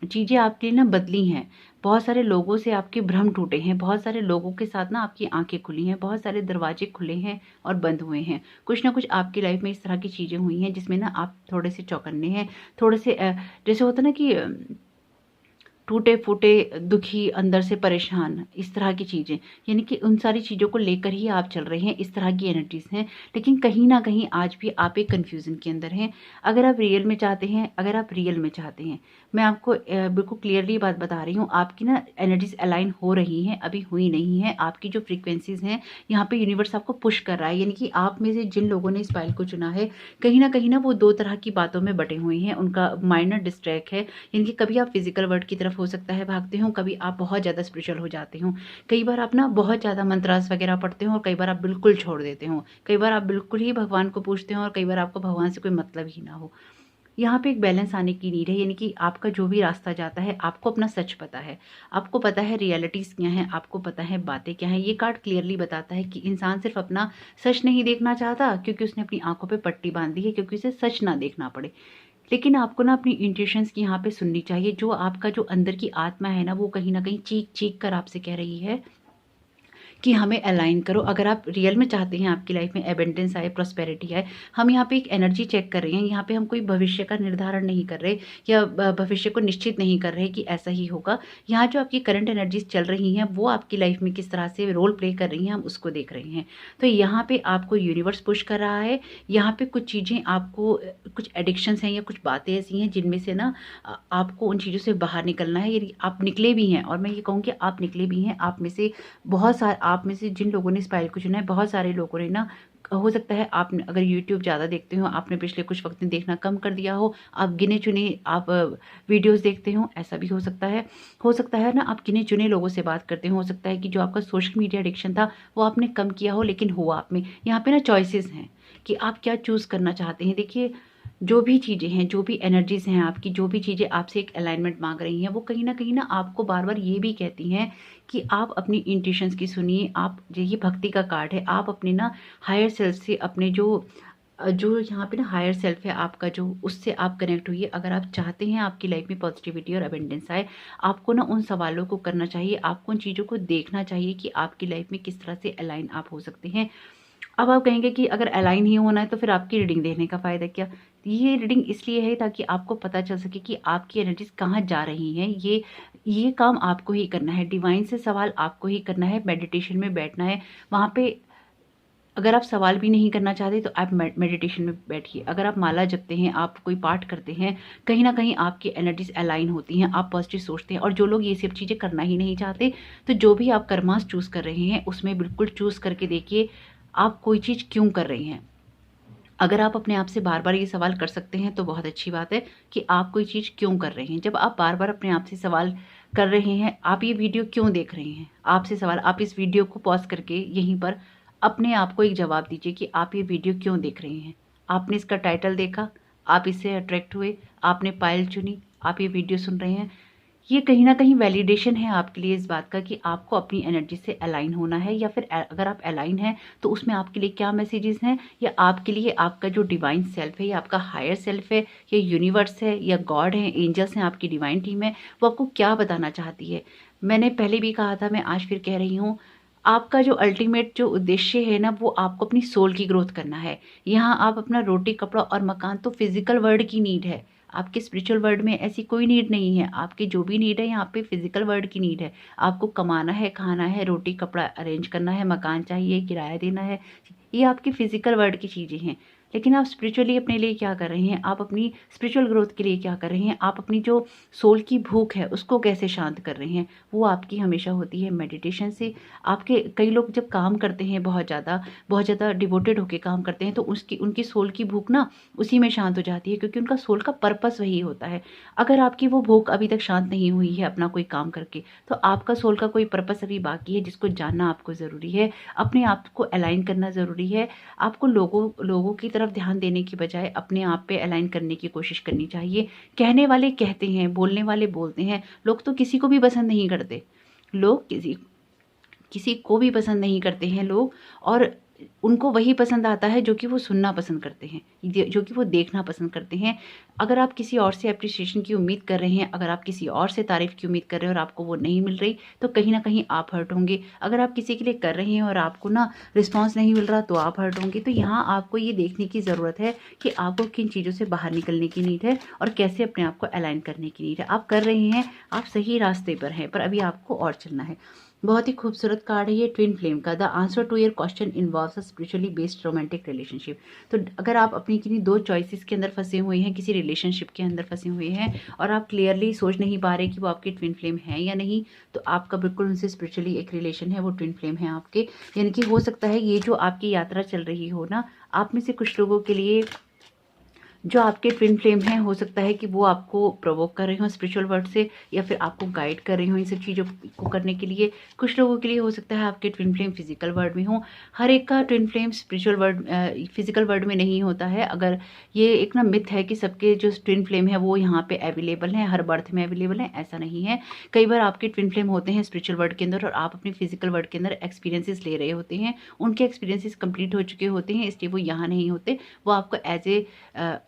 Speaker 1: चीज़ें आपके लिए ना बदली हैं। बहुत सारे लोगों से आपके भ्रम टूटे हैं, बहुत सारे लोगों के साथ ना आपकी आँखें खुली हैं, बहुत सारे दरवाजे खुले हैं और बंद हुए हैं। कुछ ना कुछ आपकी लाइफ़ में इस तरह की चीज़ें हुई हैं जिसमें ना आप थोड़े से चौकन्ने हैं, थोड़े से जैसे होता है ना कि टूटे-फूटे, दुखी, अंदर से परेशान, इस तरह की चीज़ें। यानी कि उन सारी चीज़ों को लेकर ही आप चल रहे हैं, इस तरह की एनर्जीज़ हैं। लेकिन कहीं न कहीं आज भी आप एक कन्फ्यूज़न के अंदर हैं। अगर आप रियल में चाहते हैं, मैं आपको बिल्कुल क्लियरली बात बता रही हूँ, आपकी ना एनर्जीज़ अलाइन हो रही हैं, अभी हुई नहीं हैं। आपकी जो फ्रीक्वेंसीज़ हैं, यहाँ पे यूनिवर्स आपको पुश कर रहा है। यानी कि आप में से जिन लोगों ने इस फाइल को चुना है, कहीं न वो 2 तरह की बातों में बँटे हुए हैं। उनका माइंड ना डिस्ट्रैक्ट है, यानी कि कभी आप फिज़िकल वर्ल्ड की तरफ हो सकता है भागते हो, कभी आप बहुत ज़्यादा स्पिरिचुअल हो जाते हो। कई बार आप ना बहुत ज़्यादा मंत्रास वगैरह पढ़ते हो और कई बार आप बिल्कुल छोड़ देते हो। कई बार आप बिल्कुल ही भगवान को पूजते हो और कई बार आपको भगवान से कोई मतलब ही ना हो। यहाँ पे एक बैलेंस आने की नीड है, यानी कि आपका जो भी रास्ता जाता है, आपको अपना सच पता है। आपको पता है रियलिटीज़ क्या हैं, आपको पता है बातें क्या हैं। ये कार्ड क्लियरली बताता है कि इंसान सिर्फ़ अपना सच नहीं देखना चाहता, क्योंकि उसने अपनी आँखों पे पट्टी बाँध दी है, क्योंकि उसे सच ना देखना पड़े। लेकिन आपको ना अपनी इंट्यूशंस की यहाँ पे सुननी चाहिए। जो आपका जो अंदर की आत्मा है ना, वो कहीं न कहीं चीख-चीख कर आपसे कह रही है कि हमें अलाइन करो। अगर आप रियल में चाहते हैं आपकी लाइफ में एबंडेंस आए, प्रॉस्पेरिटी आए, हम यहाँ पे एक एनर्जी चेक कर रहे हैं। यहाँ पे हम कोई भविष्य का निर्धारण नहीं कर रहे या भविष्य को निश्चित नहीं कर रहे कि ऐसा ही होगा। यहाँ जो आपकी करंट एनर्जीज चल रही हैं वो आपकी लाइफ में किस तरह से रोल प्ले कर रही हैं, हम उसको देख रहे हैं। तो यहाँ पे आपको यूनिवर्स पुश कर रहा है। यहाँ पे कुछ चीज़ें आपको, कुछ एडिक्शंस हैं या कुछ बातें ऐसी हैं जिनमें से ना आपको उन चीज़ों से बाहर निकलना है। यदि आप निकले भी हैं, और मैं ये कहूँ कि आप निकले भी हैं, आप में से जिन लोगों ने स्पाइरल को चुना है, बहुत सारे लोगों ने ना, हो सकता है आपने अगर यूट्यूब ज़्यादा देखते हो, आपने पिछले कुछ वक्त में देखना कम कर दिया हो, आप गिने चुने आप वीडियोस देखते हो, ऐसा भी हो सकता है। हो सकता है ना आप गिने चुने लोगों से बात करते हो सकता है कि जो आपका सोशल मीडिया एडिक्शन था वो आपने कम किया हो, लेकिन हुआ आप में। यहाँ पे ना चॉइसेस हैं कि आप क्या चूज़ करना चाहते हैं। देखिए, जो भी चीज़ें हैं, जो भी एनर्जीज़ हैं आपकी, जो भी चीज़ें आपसे एक अलाइनमेंट मांग रही हैं, वो कहीं ना आपको बार बार ये भी कहती हैं कि आप अपनी इंट्यूशंस की सुनिए। आप, ये भक्ति का कार्ड है, आप अपने ना हायर सेल्फ से, अपने जो जो यहाँ पे ना हायर सेल्फ है आपका, जो उससे आप कनेक्ट हुई है। अगर आप चाहते हैं आपकी लाइफ में पॉजिटिविटी और अबेंडेंस आए, आपको ना उन सवालों को करना चाहिए, आपको उन चीज़ों को देखना चाहिए कि आपकी लाइफ में किस तरह से अलाइन आप हो सकते हैं। अब आप कहेंगे कि अगर अलाइन ही होना है तो फिर आपकी रीडिंग देखने का फ़ायदा क्या? ये रीडिंग इसलिए है ताकि आपको पता चल सके कि आपकी एनर्जीज़ कहाँ जा रही हैं। ये काम आपको ही करना है, डिवाइन से सवाल आपको ही करना है, मेडिटेशन में बैठना है। वहाँ पे अगर आप सवाल भी नहीं करना चाहते तो आप मेडिटेशन में बैठिए। अगर आप माला जपते हैं, आप कोई पाठ करते हैं, कहीं न कहीं आपकी एनर्जीज़ अलाइन होती हैं, आप पॉजिटिव सोचते हैं। और जो लोग ये सब चीज़ें करना ही नहीं चाहते, तो जो भी आप कर्मास चूज़ कर रहे हैं, उसमें बिल्कुल चूज़ करके देखिए, आप कोई चीज़ क्यों कर रहे हैं। अगर आप अपने आप से बार-बार ये सवाल कर सकते हैं तो बहुत अच्छी बात है कि आप कोई चीज़ क्यों कर रहे हैं। जब आप बार-बार अपने आप से सवाल कर रहे हैं, आप ये वीडियो क्यों देख रहे हैं? आपसे सवाल, आप इस वीडियो को पॉज़ करके यहीं पर अपने आप को एक जवाब दीजिए कि आप ये वीडियो क्यों देख रहे हैं? आपने इसका टाइटल देखा, आप इससे अट्रैक्ट हुए, आपने पायल चुनी, आप ये वीडियो सुन रहे हैं। ये कहीं न कहीं वैलिडेशन है आपके लिए इस बात का कि आपको अपनी एनर्जी से अलाइन होना है, या फिर अगर आप अलाइन हैं तो उसमें आपके लिए क्या मैसेजेस हैं, या आपके लिए आपका जो डिवाइन सेल्फ है, या आपका हायर सेल्फ है, या यूनिवर्स है, या गॉड है, एंजल्स हैं, आपकी डिवाइन टीम है, वो आपको क्या बताना चाहती है। मैंने पहले भी कहा था, मैं आज फिर कह रही हूँ, आपका जो अल्टीमेट जो उद्देश्य है ना, वो आपको अपनी सोल की ग्रोथ करना है। यहाँ आप अपना रोटी, कपड़ा और मकान तो फिजिकल वर्ल्ड की नीड है। आपके स्पिरिचुअल वर्ल्ड में ऐसी कोई नीड नहीं है। आपकी जो भी नीड है यहाँ पे फिजिकल वर्ल्ड की नीड है। आपको कमाना है, खाना है, रोटी कपड़ा अरेंज करना है, मकान चाहिए, किराया देना है, ये आपकी फिजिकल वर्ल्ड की चीज़ें हैं। लेकिन आप स्पिरिचुअली अपने लिए क्या कर रहे हैं, आप अपनी स्पिरिचुअल ग्रोथ के लिए क्या कर रहे हैं, आप अपनी जो सोल की भूख है उसको कैसे शांत कर रहे हैं, वो आपकी हमेशा होती है मेडिटेशन से। आपके कई लोग जब काम करते हैं, बहुत ज़्यादा डिवोटेड होकर काम करते हैं, तो उनकी सोल की भूख ना उसी में शांत हो जाती है, क्योंकि उनका सोल का पर्पस वही होता है। अगर आपकी वो भूख अभी तक शांत नहीं हुई है अपना कोई काम करके, तो आपका सोल का कोई पर्पस अभी बाकी है जिसको जानना आपको ज़रूरी है। अपने आप को अलाइन करना ज़रूरी है। आपको लोगों की तरफ ध्यान देने की बजाय अपने आप पे अलाइन करने की कोशिश करनी चाहिए। कहने वाले कहते हैं, बोलने वाले बोलते हैं। लोग तो किसी को भी पसंद नहीं करते। लोग किसी को भी पसंद नहीं करते हैं लोग, और उनको वही पसंद आता है जो कि वो सुनना पसंद करते हैं, जो कि वो देखना पसंद करते हैं। अगर आप किसी और से एप्रिसिएशन की उम्मीद कर रहे हैं, अगर आप किसी और से तारीफ़ की उम्मीद कर रहे हैं और आपको वो नहीं मिल रही, तो कहीं न कहीं आप हर्ट होंगे। अगर आप किसी के लिए कर रहे हैं और आपको ना रिस्पॉन्स नहीं मिल रहा, तो आप हर्ट होंगे। तो यहाँ आपको ये देखने की ज़रूरत है कि आपको किन चीज़ों से बाहर निकलने की नीड है और कैसे अपने आप को अलाइन करने की नीड है। आप कर रहे हैं, आप सही रास्ते पर हैं, पर अभी आपको और चलना है। बहुत ही खूबसूरत कार्ड है ये ट्विन फ्लेम का। The answer to your question involves a spiritually based romantic relationship. तो अगर आप अपनी किन्हीं दो चॉइसेस के अंदर फंसे हुए हैं, किसी रिलेशनशिप के अंदर फंसे हुए हैं, और आप क्लियरली सोच नहीं पा रहे कि वो आपके ट्विन फ्लेम हैं या नहीं, तो आपका बिल्कुल उनसे स्पिरिचुअली एक रिलेशन है, वो ट्विन फ्लेम है आपके। यानी कि हो सकता है ये जो आपकी यात्रा चल रही हो ना, आप में से कुछ लोगों के लिए जो आपके ट्विन फ्लेम हैं, हो सकता है कि वो आपको प्रोवोक कर रहे हो स्पिरिचुअल वर्ल्ड से, या फिर आपको गाइड कर रहे हो इन सब चीज़ों को करने के लिए। कुछ लोगों के लिए हो सकता है आपके ट्विन फ्लेम फिजिकल वर्ल्ड में हो। हर एक का twin flame spiritual world physical world में नहीं होता है। अगर ये एक ना मिथ है कि सबके जो ट्विन फ्लेम है वो यहाँ पे अवेलेबल हैं, हर बर्थ में अवेलेबल हैं, ऐसा नहीं है। कई बार आपके ट्विन फ्लेम होते हैं स्पिरिचुअल वर्ल्ड के अंदर, और आप अपने फिजिकल वर्ल्ड के अंदर एक्सपीरियंसेस ले रहे होते हैं। उनके एक्सपीरियंसेस कंप्लीट हो चुके होते हैं, इसलिए वो यहाँ नहीं होते। वो आपको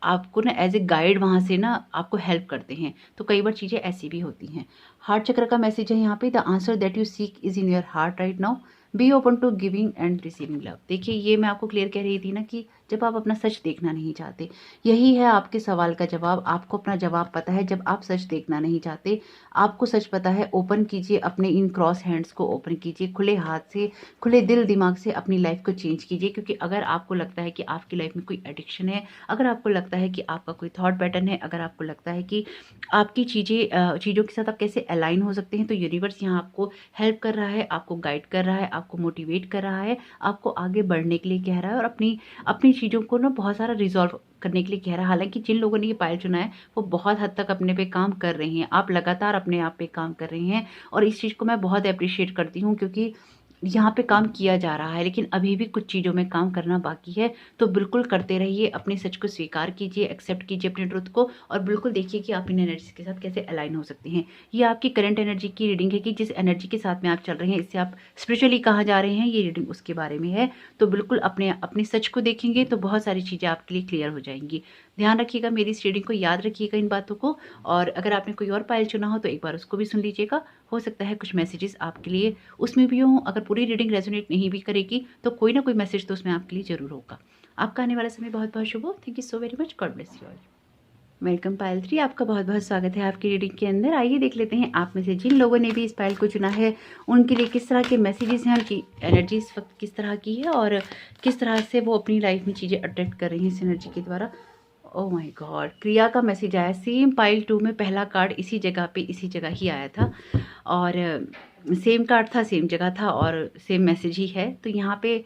Speaker 1: आपको ना एज ए गाइड वहाँ से ना आपको हेल्प करते हैं। तो कई बार चीज़ें ऐसी भी होती हैं। हार्ट चक्र का मैसेज है यहाँ पे, the answer that you seek is in your heart right now. Be open to giving and receiving love. देखिए, ये मैं आपको क्लियर कह रही थी ना कि जब आप अपना सच देखना नहीं चाहते, यही है आपके सवाल का जवाब। आपको अपना जवाब पता है। जब आप सच देखना नहीं चाहते, आपको सच पता है, ओपन कीजिए अपने इन क्रॉस हैंड्स को, ओपन कीजिए खुले हाथ से, खुले दिल दिमाग से अपनी लाइफ को चेंज कीजिए। क्योंकि अगर आपको लगता है कि आपकी लाइफ में कोई एडिक्शन है, अगर आपको लगता है कि आपका कोई थॉट पैटर्न है, अगर आपको लगता है कि आपकी चीज़ों के साथ आप कैसे अलाइन हो सकते हैं, तो यूनिवर्स यहाँ आपको हेल्प कर रहा है, आपको गाइड कर रहा है, आपको मोटिवेट कर रहा है, आपको आगे बढ़ने के लिए कह रहा है और अपनी अपनी चीज़ों को ना बहुत सारा रिजॉल्व करने के लिए कह रहा है। हालांकि जिन लोगों ने ये पायल चुना है वो बहुत हद तक अपने पे काम कर रहे हैं। आप लगातार अपने आप पे काम कर रहे हैं और इस चीज़ को मैं बहुत अप्रिशिएट करती हूँ, क्योंकि यहाँ पे काम किया जा रहा है, लेकिन अभी भी कुछ चीज़ों में काम करना बाकी है। तो बिल्कुल करते रहिए, अपने सच को स्वीकार कीजिए, एक्सेप्ट कीजिए अपने ट्रुथ को, और बिल्कुल देखिए कि आप इन एनर्जीज के साथ कैसे अलाइन हो सकते हैं। ये आपकी करंट एनर्जी की रीडिंग है कि जिस एनर्जी के साथ में आप चल रहे हैं, इससे आप स्पिरिचुअली कहाँ जा रहे हैं, ये रीडिंग उसके बारे में है। तो बिल्कुल अपने अपने सच को देखेंगे तो बहुत सारी चीज़ें आपके लिए क्लियर हो जाएंगी। ध्यान रखिएगा, मेरी इस रीडिंग को याद रखिएगा इन बातों को, और अगर आपने कोई और पायल चुना हो तो एक बार उसको भी सुन लीजिएगा। हो सकता है कुछ मैसेजेस आपके लिए उसमें भी हों। अगर पूरी रीडिंग रेजोनेट नहीं भी करेगी तो कोई ना कोई मैसेज तो उसमें आपके लिए ज़रूर होगा। आपका आने वाला समय बहुत बहुत शुभ हो। Thank you so very much. God bless you all. Welcome Payal 3, आपका बहुत बहुत स्वागत है आपकी रीडिंग के अंदर। आइए देख लेते हैं आप में से जिन लोगों ने भी इस पायल को चुना है उनके लिए किस तरह के मैसेजेस हैं, उनकी एनर्जी इस वक्त किस तरह की है और किस तरह से वो अपनी लाइफ में चीज़ें अट्रैक्ट कर रही हैं इस एनर्जी के द्वारा। ओह माय गॉड, क्रिया का मैसेज आया। सेम पाइल 2 में पहला कार्ड इसी जगह पे इसी जगह ही आया था, और सेम कार्ड था, सेम जगह था और सेम मैसेज ही है। तो यहाँ पे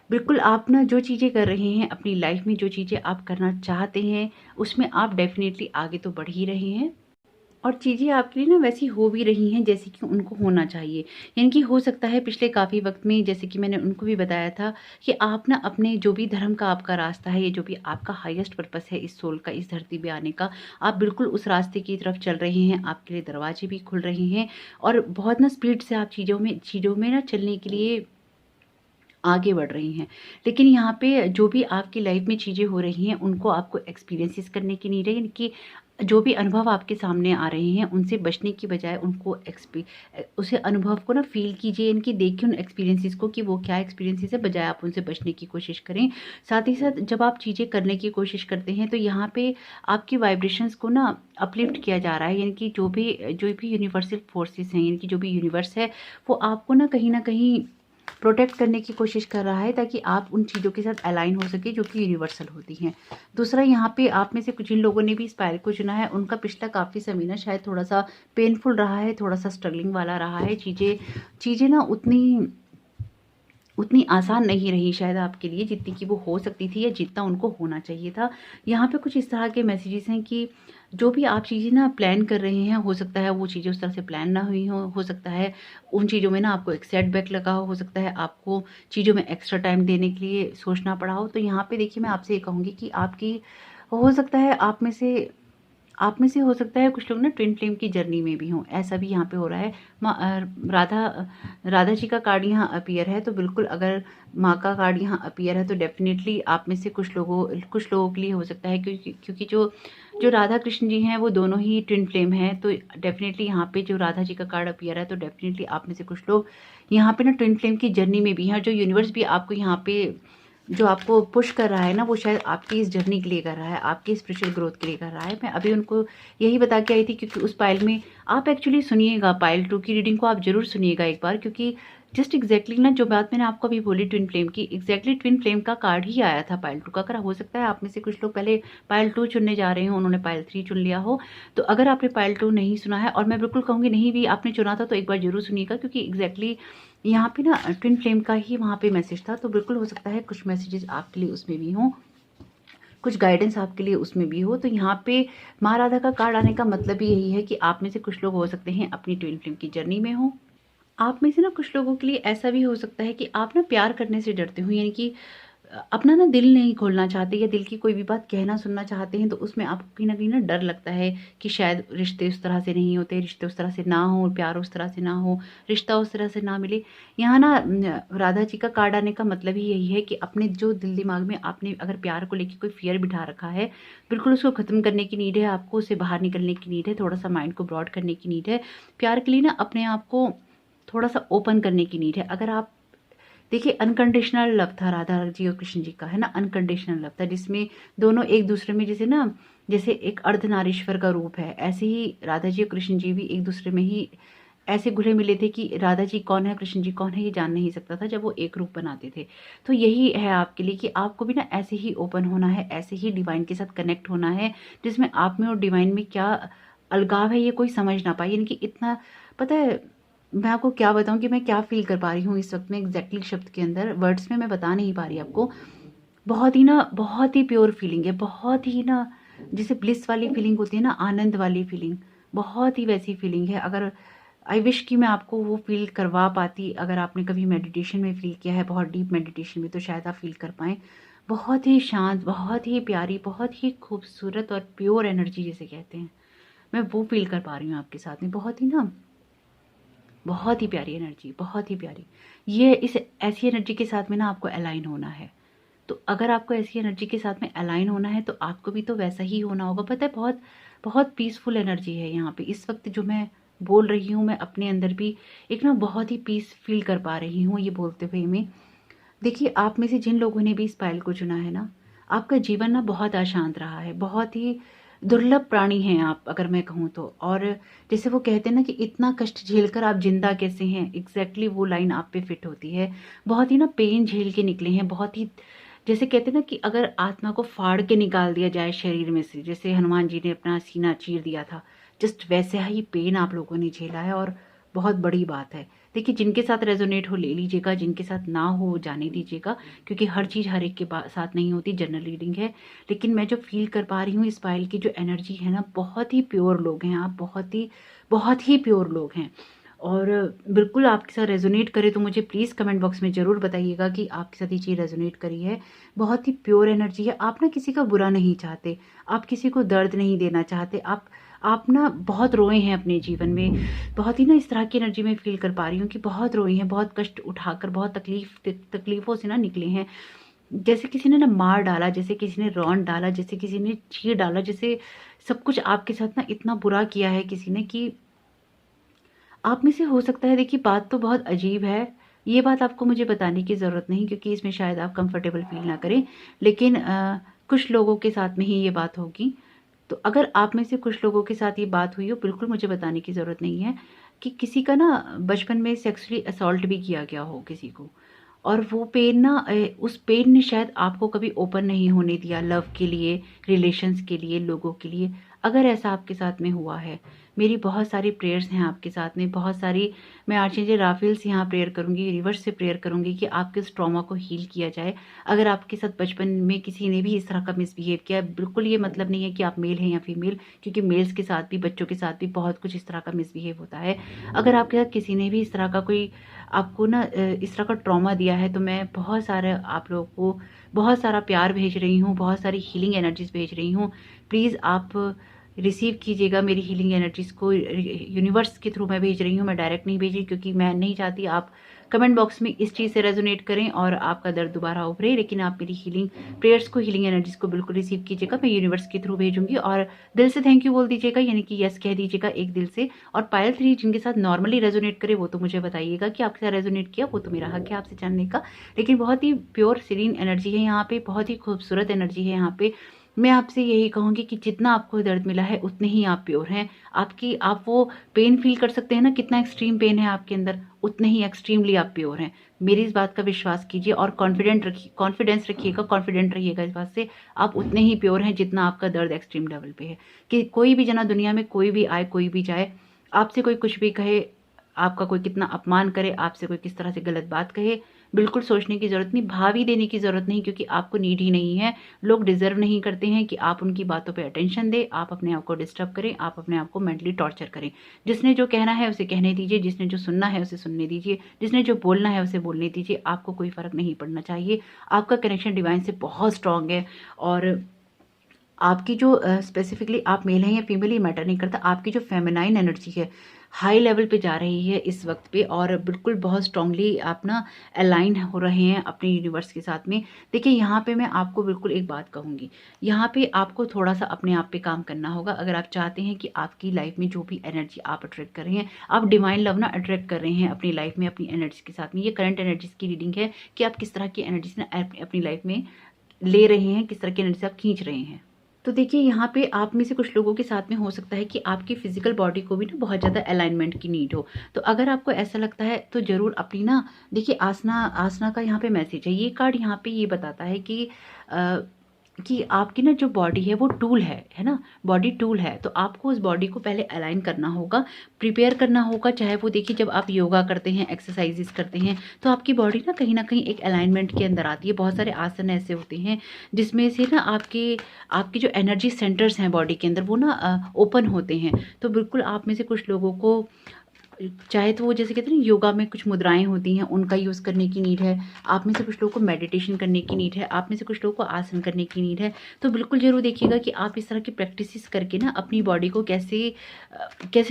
Speaker 1: बिल्कुल आप ना जो चीज़ें कर रहे हैं अपनी लाइफ में, जो चीज़ें आप करना चाहते हैं, उसमें आप डेफिनेटली आगे तो बढ़ ही रहे हैं और चीज़ें आपके लिए ना वैसी हो भी रही हैं जैसे कि उनको होना चाहिए। यानी कि हो सकता है पिछले काफ़ी वक्त में, जैसे कि मैंने उनको भी बताया था, कि आप ना अपने जो भी धर्म का आपका रास्ता है, ये जो भी आपका हाईएस्ट पर्पस है इस सोल का, इस धरती पे आने का, आप बिल्कुल उस रास्ते की तरफ चल रहे हैं। आपके लिए दरवाजे भी खुल रहे हैं और बहुत ना स्पीड से आप चीज़ों में ना चलने के लिए आगे बढ़ रही हैं। लेकिन यहाँ पे जो भी आपकी लाइफ में चीज़ें हो रही हैं उनको आपको एक्सपीरियंसेस करने की नीड है। यानी कि जो भी अनुभव आपके सामने आ रहे हैं उनसे बचने की बजाय उनको उसे अनुभव को ना फ़ील कीजिए, इनकी देखिए उन एक्सपीरियंसेस को कि वो क्या एक्सपीरियंसेस है, बजाय आप उनसे बचने की कोशिश करें। साथ ही साथ जब आप चीज़ें करने की कोशिश करते हैं तो यहाँ पे आपकी वाइब्रेशंस को ना अपलिफ्ट किया जा रहा है। यानी कि जो भी यूनिवर्सल फोर्सेस हैं, यानी कि जो भी यूनिवर्स है, वो आपको ना कहीं प्रोटेक्ट करने की कोशिश कर रहा है ताकि आप उन चीज़ों के साथ अलाइन हो सके जो कि यूनिवर्सल होती हैं। दूसरा, यहाँ पे आप में से कुछ जिन लोगों ने भी इस पायल को चुना है उनका पिछला काफ़ी समय ना शायद थोड़ा सा पेनफुल रहा है, थोड़ा सा स्ट्रगलिंग वाला रहा है। चीज़ें ना उतनी आसान नहीं रही शायद आपके लिए जितनी कि वो हो सकती थी या जितना उनको होना चाहिए था। यहाँ पे कुछ इस तरह के मैसेजेस हैं कि जो भी आप चीज़ें ना प्लान कर रहे हैं, हो सकता है वो चीज़ें उस तरह से प्लान ना हुई हो सकता है उन चीज़ों में ना आपको एक सेटबैक लगा हो सकता है आपको चीज़ों में एक्स्ट्रा टाइम देने के लिए सोचना पड़ा हो। तो यहाँ पे देखिए, मैं आपसे ये कहूँगी कि आपकी हो सकता है आप में से हो सकता है कुछ लोग ना ट्विन फ्लेम की जर्नी में भी हों, ऐसा भी यहाँ पे हो रहा है। राधा जी का कार्ड यहाँ अपीयर है, तो बिल्कुल अगर माँ का कार्ड यहाँ अपीयर है तो डेफिनेटली आप में से कुछ लोगों के लिए हो सकता है, क्योंकि जो राधा कृष्ण जी हैं वो दोनों ही ट्विन फ्लेम हैं। तो डेफिनेटली यहाँ पे जो राधा जी का कार्ड अपीयर है तो डेफिनेटली आप में से कुछ लोग यहाँ पे ना ट्विन फ्लेम की जर्नी में भी हैं। जो यूनिवर्स भी आपको यहाँ पे जो आपको पुश कर रहा है ना, वो शायद आपकी इस जर्नी के लिए कर रहा है, आपकी स्पिरिचुअल ग्रोथ के लिए कर रहा है। मैं अभी उनको यही बता के आई थी, क्योंकि उस पाइल में आप एक्चुअली सुनिएगा, पाइल 2 की रीडिंग को आप ज़रूर सुनिएगा एक बार, क्योंकि जस्ट एग्जैक्टली ना जो बात मैंने आपको अभी बोली ट्विन फ्लेम की, एग्जैक्टली ट्विन फ्लेम का कार्ड ही आया था पाइल 2 का। अगर हो सकता है आप में से कुछ लोग पहले पाइल 2 चुनने जा रहे हो, उन्होंने पाइल 3 चुन लिया हो। तो अगर आपने पाइल 2 नहीं सुना है, और मैं बिल्कुल कहूँगी नहीं भी आपने चुना था, तो एक बार जरूर सुनिएगा, क्योंकि एग्जैक्टली यहाँ पे ना ट्विन फ्लेम का ही वहाँ पे मैसेज था। तो बिल्कुल हो सकता है कुछ मैसेजेस आपके लिए उसमें भी हों, कुछ गाइडेंस आपके लिए उसमें भी हो। तो यहाँ पे माँ राधा का कार्ड आने का मतलब ही यही है कि आप में से कुछ लोग हो सकते हैं अपनी ट्विन फ्लेम की जर्नी में हो। आप में से ना कुछ लोगों के लिए ऐसा भी हो सकता है कि आप ना प्यार करने से डरते हो, यानी कि अपना ना दिल नहीं खोलना चाहते या दिल की कोई भी बात कहना सुनना चाहते हैं, तो उसमें आपको कहीं ना डर लगता है कि शायद रिश्ते उस तरह से नहीं होते, रिश्ते उस तरह से ना हो, प्यार उस तरह से ना हो, रिश्ता उस तरह से ना मिले। यहाँ ना राधा जी का कार्ड आने का मतलब ही यही है कि अपने जो दिल दिमाग में आपने अगर प्यार को लेकर कोई फियर बिठा रखा है, बिल्कुल उसको ख़त्म करने की नीड है आपको, उससे बाहर निकलने की नीड है, थोड़ा सा माइंड को ब्रॉड करने की नीड है। प्यार के लिए ना अपने आप को थोड़ा सा ओपन करने की नीड है। अगर आप देखिए अनकंडीशनल लव था राधा जी और कृष्ण जी का, है ना, अनकंडीशनल लव था जिसमें दोनों एक दूसरे में जैसे ना, जैसे एक अर्धनारीश्वर का रूप है, ऐसे ही राधा जी और कृष्ण जी भी एक दूसरे में ही ऐसे घुले मिले थे कि राधा जी कौन है, कृष्ण जी कौन है, ये जान नहीं सकता था जब वो एक रूप बनाते थे। तो यही है आपके लिए कि आपको भी ना ऐसे ही ओपन होना है, ऐसे ही डिवाइन के साथ कनेक्ट होना है, जिसमें आप में और डिवाइन में क्या अलगाव है ये कोई समझ ना पाए। यानी कि इतना, पता है मैं आपको क्या बताऊं कि मैं क्या फील कर पा रही हूँ इस वक्त में, एग्जैक्टली शब्द के अंदर वर्ड्स में मैं बता नहीं पा रही आपको। बहुत ही ना, बहुत ही प्योर फीलिंग है, बहुत ही ना, जैसे ब्लिस वाली फीलिंग होती है ना, आनंद वाली फीलिंग, बहुत ही वैसी फीलिंग है। अगर आई विश कि मैं आपको वो फील करवा पाती, अगर आपने कभी मेडिटेशन में फील किया है, बहुत डीप मेडिटेशन में, तो शायद आप फील कर पाएँ। बहुत ही शांत, बहुत ही प्यारी, बहुत ही खूबसूरत और प्योर एनर्जी जिसे कहते हैं, मैं वो फील कर पा रही हूँ आपके साथ में। बहुत ही ना, बहुत ही प्यारी एनर्जी, बहुत ही प्यारी। ये इस ऐसी एनर्जी के साथ में ना आपको अलाइन होना है। तो अगर आपको ऐसी एनर्जी के साथ में अलाइन होना है तो आपको भी तो वैसा ही होना होगा। पता है बहुत बहुत पीसफुल एनर्जी है यहाँ पे इस वक्त जो मैं बोल रही हूँ, मैं अपने अंदर भी एक ना बहुत ही पीस फील कर पा रही हूँ ये बोलते हुए में। देखिए आप में से जिन लोगों ने भी इस पायल को चुना है ना, आपका जीवन ना बहुत अशांत रहा है, बहुत ही दुर्लभ प्राणी हैं आप अगर मैं कहूँ तो। और जैसे वो कहते हैं ना कि इतना कष्ट झेलकर आप जिंदा कैसे हैं, एग्जैक्टली वो लाइन आप पे फिट होती है। बहुत ही ना पेन झेल के निकले हैं, बहुत ही, जैसे कहते हैं ना कि अगर आत्मा को फाड़ के निकाल दिया जाए शरीर में से, जैसे हनुमान जी ने अपना सीना चीर दिया था, जस्ट वैसे ही पेन आप लोगों ने झेला है। और बहुत बड़ी बात है। देखिए जिनके साथ रेजोनेट हो ले लीजिएगा, जिनके साथ ना हो जाने दीजिएगा, क्योंकि हर चीज़ हर एक के साथ नहीं होती, जनरल रीडिंग है। लेकिन मैं जो फील कर पा रही हूँ इस पायल की जो एनर्जी है ना, बहुत ही प्योर लोग हैं आप, बहुत ही प्योर लोग हैं। और बिल्कुल आपके साथ रेजोनेट करे तो मुझे प्लीज़ कमेंट बॉक्स में ज़रूर बताइएगा कि आपके साथ ये चीज़ रेजोनेट करी है। बहुत ही प्योर एनर्जी है, आप ना किसी का बुरा नहीं चाहते, आप किसी को दर्द नहीं देना चाहते, आप ना बहुत रोए हैं अपने जीवन में। बहुत ही ना इस तरह की एनर्जी में फ़ील कर पा रही हूँ कि बहुत रोए हैं, बहुत कष्ट उठाकर, बहुत तकलीफ़ों से ना निकले हैं। जैसे किसी ने ना मार डाला, जैसे किसी ने रौंद डाला, जैसे किसी ने चीर डाला, जैसे सब कुछ आपके साथ ना इतना बुरा किया है किसी ने कि आप में से हो सकता है, देखिए बात तो बहुत अजीब है, ये बात आपको मुझे बताने की ज़रूरत नहीं क्योंकि इसमें शायद आप कंफर्टेबल फ़ील ना करें, लेकिन कुछ लोगों के साथ में ही ये बात होगी। तो अगर आप में से कुछ लोगों के साथ ये बात हुई हो, बिल्कुल मुझे बताने की ज़रूरत नहीं है कि किसी का ना बचपन में सेक्सुअली असॉल्ट भी किया गया हो किसी को, और वो पेन ना उस पेन ने शायद आपको कभी ओपन नहीं होने दिया लव के लिए, रिलेशंस के लिए, लोगों के लिए। अगर ऐसा आपके साथ में हुआ है, मेरी बहुत सारी प्रेयर्स हैं आपके साथ में, बहुत सारी, मैं आर्चेंजल राफेल से यहाँ प्रेयर करूँगी, रिवर्स से प्रेयर करूँगी कि आपके उस ट्रॉमा को हील किया जाए। अगर आपके साथ बचपन में किसी ने भी इस तरह का मिसबिहेव किया, बिल्कुल ये मतलब नहीं है कि आप मेल हैं या फीमेल, क्योंकि मेल्स के साथ भी, बच्चों के साथ भी बहुत कुछ इस तरह का मिसबिहेव होता है। अगर आपके साथ किसी ने भी इस तरह का कोई आपको ना इस तरह का ट्रॉमा दिया है, तो मैं बहुत सारा आप लोगों को बहुत सारा प्यार भेज रही हूँ, बहुत सारी हीलिंग एनर्जीज भेज रही हूँ। प्लीज़ आप रिसीव कीजिएगा मेरी हीलिंग एनर्जीज़ को, यूनिवर्स के थ्रू मैं भेज रही हूँ, मैं डायरेक्ट नहीं भेज रही क्योंकि मैं नहीं चाहती आप कमेंट बॉक्स में इस चीज़ से रेजोनेट करें और आपका दर्द दोबारा उभरे। लेकिन आप मेरी हीलिंग प्रेयर्स को, हीलिंग एनर्जीज़ को बिल्कुल रिसीव कीजिएगा, मैं यूनिवर्स के थ्रू भेजूंगी। और दिल से थैंक यू बोल दीजिएगा, यानी कि यस कह दीजिएगा एक दिल से। और पायल 3 जिनके साथ नॉर्मली रेजोनेट करे वो तो मुझे बताइएगा कि आपके साथ रेजोनेट किया, वो तो मेरा हक है आपसे जानने का। लेकिन बहुत ही प्योर सीरीन एनर्जी है यहाँ पे, बहुत ही खूबसूरत एनर्जी है यहाँ पे। मैं आपसे यही कहूँगी कि जितना आपको दर्द मिला है उतने ही आप प्योर हैं। आप वो पेन फील कर सकते हैं ना, कितना एक्सट्रीम पेन है आपके अंदर, उतने ही एक्सट्रीमली आप प्योर हैं। मेरी इस बात का विश्वास कीजिए और कॉन्फिडेंस रखिएगा, कॉन्फिडेंट रहिएगा इस बात से, आप उतने ही प्योर हैं जितना आपका दर्द एक्सट्रीम लेवल पे है। कि कोई भी जना दुनिया में, कोई भी आए, कोई भी जाए, आपसे कोई कुछ भी कहे, आपका कोई कितना अपमान करे, आपसे कोई किस तरह से गलत बात कहे, बिल्कुल सोचने की ज़रूरत नहीं, भावी देने की ज़रूरत नहीं, क्योंकि आपको नीड ही नहीं है। लोग डिज़र्व नहीं करते हैं कि आप उनकी बातों पे अटेंशन दें, आप अपने आप को डिस्टर्ब करें, आप अपने आप को मेंटली टॉर्चर करें। जिसने जो कहना है उसे कहने दीजिए, जिसने जो सुनना है उसे सुनने दीजिए, जिसने जो बोलना है उसे बोलने दीजिए। आपको कोई फ़र्क नहीं पड़ना चाहिए। आपका कनेक्शन डिवाइन से बहुत स्ट्रांग है। और आपकी जो स्पेसिफिकली आप मेल हैं या फीमेल, ये मैटर नहीं करता, आपकी जो फेमिनाइन एनर्जी है, हाई लेवल पे जा रही है इस वक्त पे, और बिल्कुल बहुत स्ट्रांगली आप ना अलाइन हो रहे हैं अपने यूनिवर्स के साथ में। देखिए यहाँ पे मैं आपको बिल्कुल एक बात कहूँगी, यहाँ पे आपको थोड़ा सा अपने आप पे काम करना होगा। अगर आप चाहते हैं कि आपकी लाइफ में जो भी एनर्जी आप अट्रैक्ट कर रहे हैं, आप डिवाइन लव ना अट्रैक्ट कर रहे हैं अपनी लाइफ में अपनी एनर्जी के साथ में। ये करंट एनर्जीज की रीडिंग है कि आप किस तरह की एनर्जीज ना अपनी लाइफ में ले रहे हैं, किस तरह की एनर्जी आप खींच रहे हैं। तो देखिए यहाँ पे आप में से कुछ लोगों के साथ में हो सकता है कि आपकी फिजिकल बॉडी को भी ना बहुत ज़्यादा अलाइनमेंट की नीड हो। तो अगर आपको ऐसा लगता है तो ज़रूर अपनी ना, देखिए आसना आसना का यहाँ पे मैसेज है। ये कार्ड यहाँ पे ये बताता है कि आपकी ना जो बॉडी है वो टूल है ना, बॉडी टूल है। तो आपको उस बॉडी को पहले अलाइन करना होगा, प्रिपेयर करना होगा। चाहे वो देखिए जब आप योगा करते हैं, एक्सरसाइजेस करते हैं, तो आपकी बॉडी ना कहीं एक अलाइनमेंट के अंदर आती है। बहुत सारे आसन ऐसे होते हैं जिसमें से ना आपके जो एनर्जी सेंटर्स हैं बॉडी के अंदर वो ना ओपन होते हैं। तो बिल्कुल आप में से कुछ लोगों को चाहे तो वो जैसे कहते हैं ना योगा में कुछ मुद्राएं होती हैं उनका यूज़ करने की नीड है। आप में से कुछ लोगों को मेडिटेशन करने की नीड है, आप में से कुछ लोगों को आसन करने की नीड है। तो बिल्कुल ज़रूर देखिएगा कि आप इस तरह की प्रैक्टिसेस करके ना अपनी बॉडी को कैसे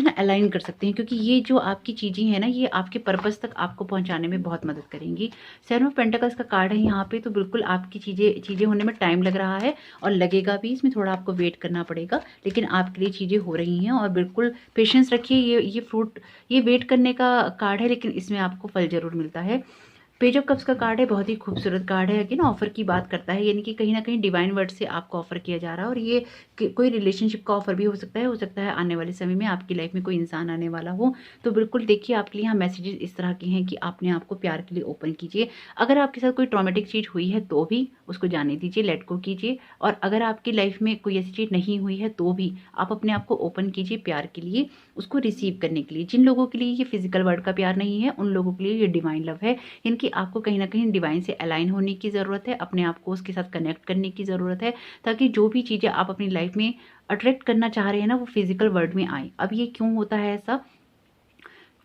Speaker 1: ना अलाइन कर सकते हैं, क्योंकि ये जो आपकी चीज़ें हैं ना ये आपके पर्पज़ तक आपको पहुँचाने में बहुत मदद करेंगी। 7 ऑफ पेंटिकल्स का कार्ड है यहाँ पे। तो बिल्कुल आपकी चीज़ें होने में टाइम लग रहा है और लगेगा भी, इसमें थोड़ा आपको वेट करना पड़ेगा, लेकिन आपके लिए चीज़ें हो रही हैं। और बिल्कुल पेशेंस रखिए। ये फ्रूट, ये वेट करने का कार्ड है, लेकिन इसमें आपको फल ज़रूर मिलता है। पेज ऑफ कप्स का कार्ड है, बहुत ही खूबसूरत कार्ड है कि ना ऑफर की बात करता है, यानी कि कहीं ना कहीं डिवाइन वर्ड से आपको ऑफर किया जा रहा है। और ये कोई रिलेशनशिप का ऑफर भी हो सकता है आने वाले समय में आपकी लाइफ में कोई इंसान आने वाला हो। तो बिल्कुल देखिए आपके लिए यहाँ मैसेजेस इस तरह के हैं कि अपने आप को प्यार के लिए ओपन कीजिए। अगर आपके साथ कोई ट्रॉमेटिक चीज़ हुई है तो भी उसको जाने दीजिए, लेट गो कीजिए। और अगर आपकी लाइफ में कोई ऐसी चीज़ नहीं हुई है तो भी आप अपने आप को ओपन कीजिए प्यार के लिए, उसको रिसीव करने के लिए। जिन लोगों के लिए ये फिजिकल वर्ड का प्यार नहीं है उन लोगों के लिए ये डिवाइन लव है, इनकी आपको कहीं ना कहीं डिवाइन से अलाइन होने की ज़रूरत है, अपने आप को उसके साथ कनेक्ट करने की ज़रूरत है, ताकि जो भी चीज़ें आप अपनी लाइफ में अट्रैक्ट करना चाह रहे हैं ना वो फिजिकल वर्ल्ड में आए। अब ये क्यों होता है ऐसा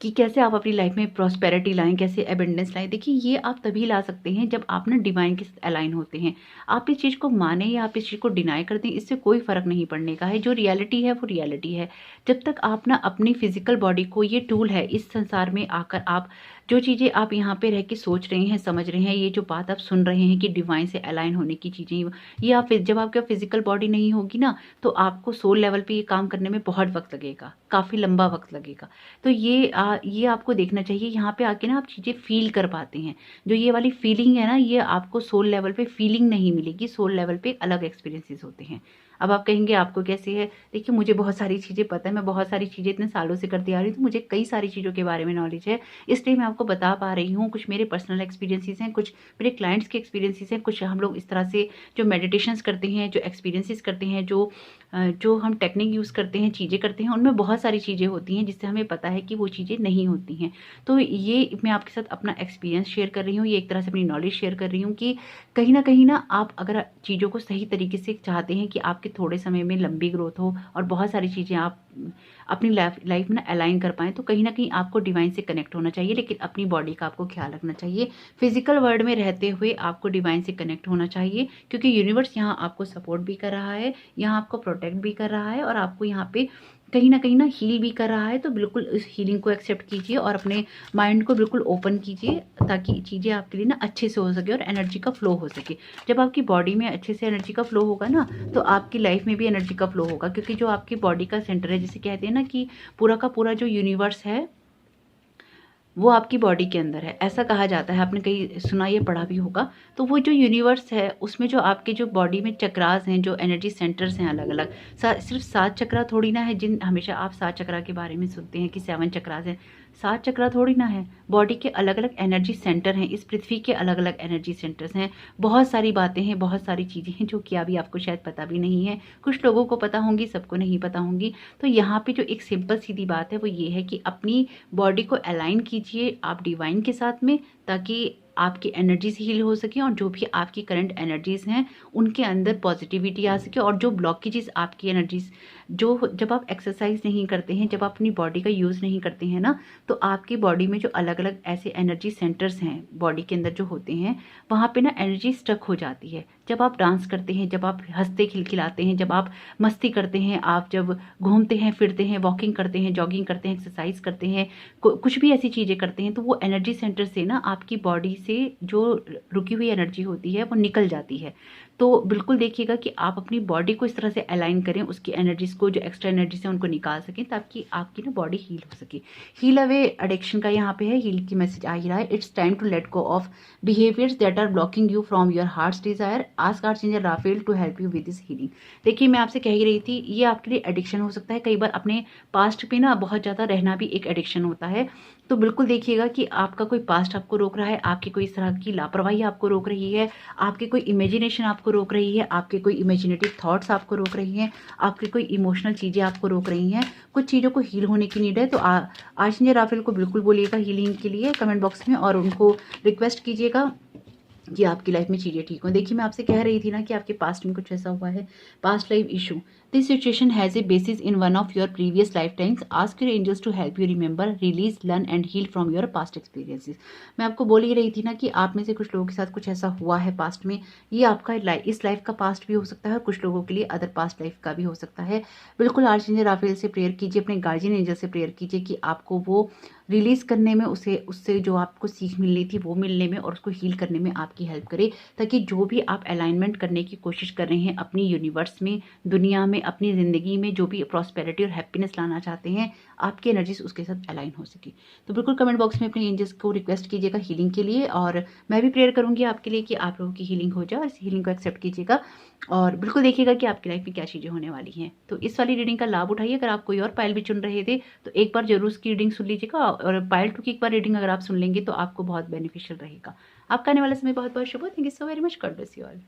Speaker 1: कि कैसे आप अपनी लाइफ में प्रॉस्पेरिटी लाएं, कैसे एबेंडेंस लाएं, देखिए ये आप तभी ला सकते हैं जब आप ना डिवाइन के साथ अलाइन होते हैं। आप इस चीज़ को माने या आप इस चीज़ को डिनाई कर दें, इससे कोई फ़र्क नहीं पड़ने का है। जो रियलिटी है वो रियलिटी है। जब तक आप ना अपनी फिजिकल बॉडी को, ये टूल है इस संसार में आकर, आप जो चीज़ें आप यहाँ पे रह के सोच रहे हैं, समझ रहे हैं, ये जो बात आप सुन रहे हैं कि डिवाइन से अलाइन होने की चीज़ें, ये आप जब आपका फिजिकल बॉडी नहीं होगी ना तो आपको सोल लेवल पे ये काम करने में बहुत वक्त लगेगा, काफ़ी लंबा वक्त लगेगा। तो ये आपको देखना चाहिए। यहाँ पे आके ना आप चीज़ें फील कर पाते हैं। जो ये वाली फीलिंग है ना ये आपको सोल लेवल पे फीलिंग नहीं मिलेगी, सोल लेवल पे अलग एक्सपीरियंसेस होते हैं। अब आप कहेंगे आपको कैसे है, देखिए मुझे बहुत सारी चीज़ें पता है, मैं बहुत सारी चीज़ें इतने सालों से करती आ रही हूँ, तो मुझे कई सारी चीज़ों के बारे में नॉलेज है, इसलिए मैं आपको बता पा रही हूँ। कुछ मेरे पर्सनल एक्सपीरियंसेस हैं, कुछ मेरे क्लाइंट्स के एक्सपीरियंसेस हैं, कुछ हम लोग इस तरह से जो मेडिटेशंस करते हैं, जो एक्सपीरियंसेस करते हैं, जो हम टेक्निक यूज़ करते हैं, चीज़ें करते हैं, उनमें बहुत सारी चीज़ें होती हैं जिससे हमें पता है कि वो चीज़ें नहीं होती हैं। तो ये मैं आपके साथ अपना एक्सपीरियंस शेयर कर रही हूँ, ये एक तरह से अपनी नॉलेज शेयर कर रही हूँ कि कहीं ना आप अगर चीज़ों को सही तरीके से चाहते हैं कि आपके थोड़े समय में लंबी ग्रोथ हो और बहुत सारी चीज़ें आप अपनी लाइफ में ना अलाइन कर पाएँ, तो कहीं ना कहीं आपको डिवाइन से कनेक्ट होना चाहिए, लेकिन अपनी बॉडी का आपको ख्याल रखना चाहिए। फिजिकल वर्ल्ड में रहते हुए आपको डिवाइन से कनेक्ट होना चाहिए, क्योंकि यूनिवर्स यहाँ आपको सपोर्ट भी कर रहा है, यहाँ आपको प्रोटेक्ट भी कर रहा है और आपको यहाँ पे कहीं ना हील भी कर रहा है। तो बिल्कुल इस हीलिंग को एक्सेप्ट कीजिए और अपने माइंड को बिल्कुल ओपन कीजिए, ताकि चीज़ें आपके लिए ना अच्छे से हो सके और एनर्जी का फ्लो हो सके। जब आपकी बॉडी में अच्छे से एनर्जी का फ्लो होगा ना तो आपकी लाइफ में भी एनर्जी का फ्लो होगा, क्योंकि जो आपकी बॉडी का सेंटर है, जिसे कहते हैं ना कि पूरा का पूरा जो यूनिवर्स है वो आपकी बॉडी के अंदर है, ऐसा कहा जाता है। आपने कहीं सुना या पढ़ा भी होगा। तो वो जो यूनिवर्स है उसमें जो आपके जो बॉडी में चक्रास हैं, जो एनर्जी सेंटर्स हैं अलग अलग, सिर्फ 7 चक्रा थोड़ी ना है। जिन हमेशा आप 7 चक्रा के बारे में सुनते हैं कि 7 चक्रास हैं, 7 चक्रा थोड़ी ना है। बॉडी के अलग अलग एनर्जी सेंटर हैं, इस पृथ्वी के अलग अलग एनर्जी सेंटर्स हैं। बहुत सारी बातें हैं, बहुत सारी चीज़ें हैं जो कि अभी आपको शायद पता भी नहीं है। कुछ लोगों को पता होंगी, सबको नहीं पता होंगी। तो यहाँ पे जो एक सिंपल सीधी बात है वो ये है कि अपनी बॉडी को अलाइन कीजिए आप डिवाइन के साथ में, ताकि आपकी एनर्जीज हील हो सके और जो भी आपकी करंट एनर्जीज हैं उनके अंदर पॉजिटिविटी आ सके। और जो ब्लॉकेजेस आपकी एनर्जीज, जो जब आप एक्सरसाइज नहीं करते हैं, जब आप अपनी बॉडी का यूज़ नहीं करते हैं ना, तो आपकी बॉडी में जो अलग अलग ऐसे एनर्जी सेंटर्स हैं बॉडी के अंदर जो होते हैं, वहाँ पे ना एनर्जी स्टक हो जाती है। जब आप डांस करते हैं, जब आप हँसते खिलखिलाते हैं, जब आप मस्ती करते हैं, आप जब घूमते हैं, फिरते हैं, वॉकिंग करते हैं, जॉगिंग करते हैं, एक्सरसाइज करते हैं, कुछ भी ऐसी चीज़ें करते हैं, तो वो एनर्जी सेंटर से ना आपकी बॉडी से जो रुकी हुई एनर्जी होती है वो निकल जाती है। तो बिल्कुल देखिएगा कि आप अपनी बॉडी को इस तरह से अलाइन करें, उसकी एनर्जीज़ को, जो एक्स्ट्रा एनर्जीज़ हैं उनको निकाल सकें, ताकि आपकी ना बॉडी हील हो सके। हील अवे एडिक्शन का यहाँ पे है, हील की मैसेज आ ही रहा है। It's time to let go of behaviours that are blocking you from your heart's desire. Ask archangel Raphael to help you with this healing. देखिए, मैं आपसे कह ही रही थी, ये आपके लिए एडिक्शन हो सकता है। कई बार अपने पास्ट पे ना बहुत ज़्यादा रहना भी एक एडिक्शन होता है। तो बिल्कुल देखिएगा कि आपका कोई पास्ट आपको रोक रहा है, आपकी कोई इस तरह की लापरवाही आपको रोक रही है, आपकी कोई इमेजिनेशन आपको रोक रही है, आपके कोई इमेजिनेटिव थॉट्स आपको रोक रही हैं, आपकी कोई इमोशनल चीज़ें आपको रोक रही हैं। कुछ चीज़ों को हील होने की नीड है। तो आर्चएंजल राफेल को बिल्कुल बोलिएगा हीलिंग के लिए कमेंट बॉक्स में, और उनको रिक्वेस्ट कीजिएगा कि आपकी लाइफ में चीज़ें ठीक हों। देखिए, मैं आपसे कह रही थी ना कि आपके पास्ट में कुछ ऐसा हुआ है, past life issue. This situation has a basis in one of your previous life times. Ask your angels to help you remember, release, learn and heal from your past experiences. मैं आपको बोल ही रही थी ना कि आप में से कुछ लोगों के साथ कुछ ऐसा हुआ है पास्ट में। ये आपका इस लाइफ का पास्ट भी हो सकता है, और कुछ लोगों के लिए अदर पास्ट लाइफ का भी हो सकता है। बिल्कुल आर्चएंजल राफेल से प्रेयर कीजिए, अपने गार्जियन एंजल से प्रेयर कीजिए कि आपको वो रिलीज़ करने में, उससे जो आपको सीख मिलनी थी वो मिलने में, और उसको हील करने में आपकी हेल्प करे, ताकि जो भी आप अलाइनमेंट करने की कोशिश कर रहे हैं अपनी यूनिवर्स में, दुनिया में, अपनी ज़िंदगी में, जो भी प्रॉस्पेरिटी और हैप्पीनेस लाना चाहते हैं, आपकी एनर्जीज उसके साथ अलाइन हो सके। तो बिल्कुल कमेंट बॉक्स में अपने एंजल्स को रिक्वेस्ट कीजिएगा हीलिंग के लिए, और मैं भी प्रेयर करूँगी आपके लिए कि आप लोगों की हीलिंग हो जाए, और इस हीलिंग को एक्सेप्ट कीजिएगा, और बिल्कुल देखिएगा कि आपकी लाइफ में क्या चीज़ें होने वाली हैं। तो इस वाली रीडिंग का लाभ उठाइए। अगर आप कोई और पायल भी चुन रहे थे तो एक बार जरूर उसकी रीडिंग सुन लीजिएगा, और पायल 2 की एक बार रीडिंग अगर आप सुन लेंगे तो आपको बहुत बेनिफिशियल रहेगा। आपका आने वाला समय बहुत बहुत शुभ हो। Thank you so very much. God bless you all.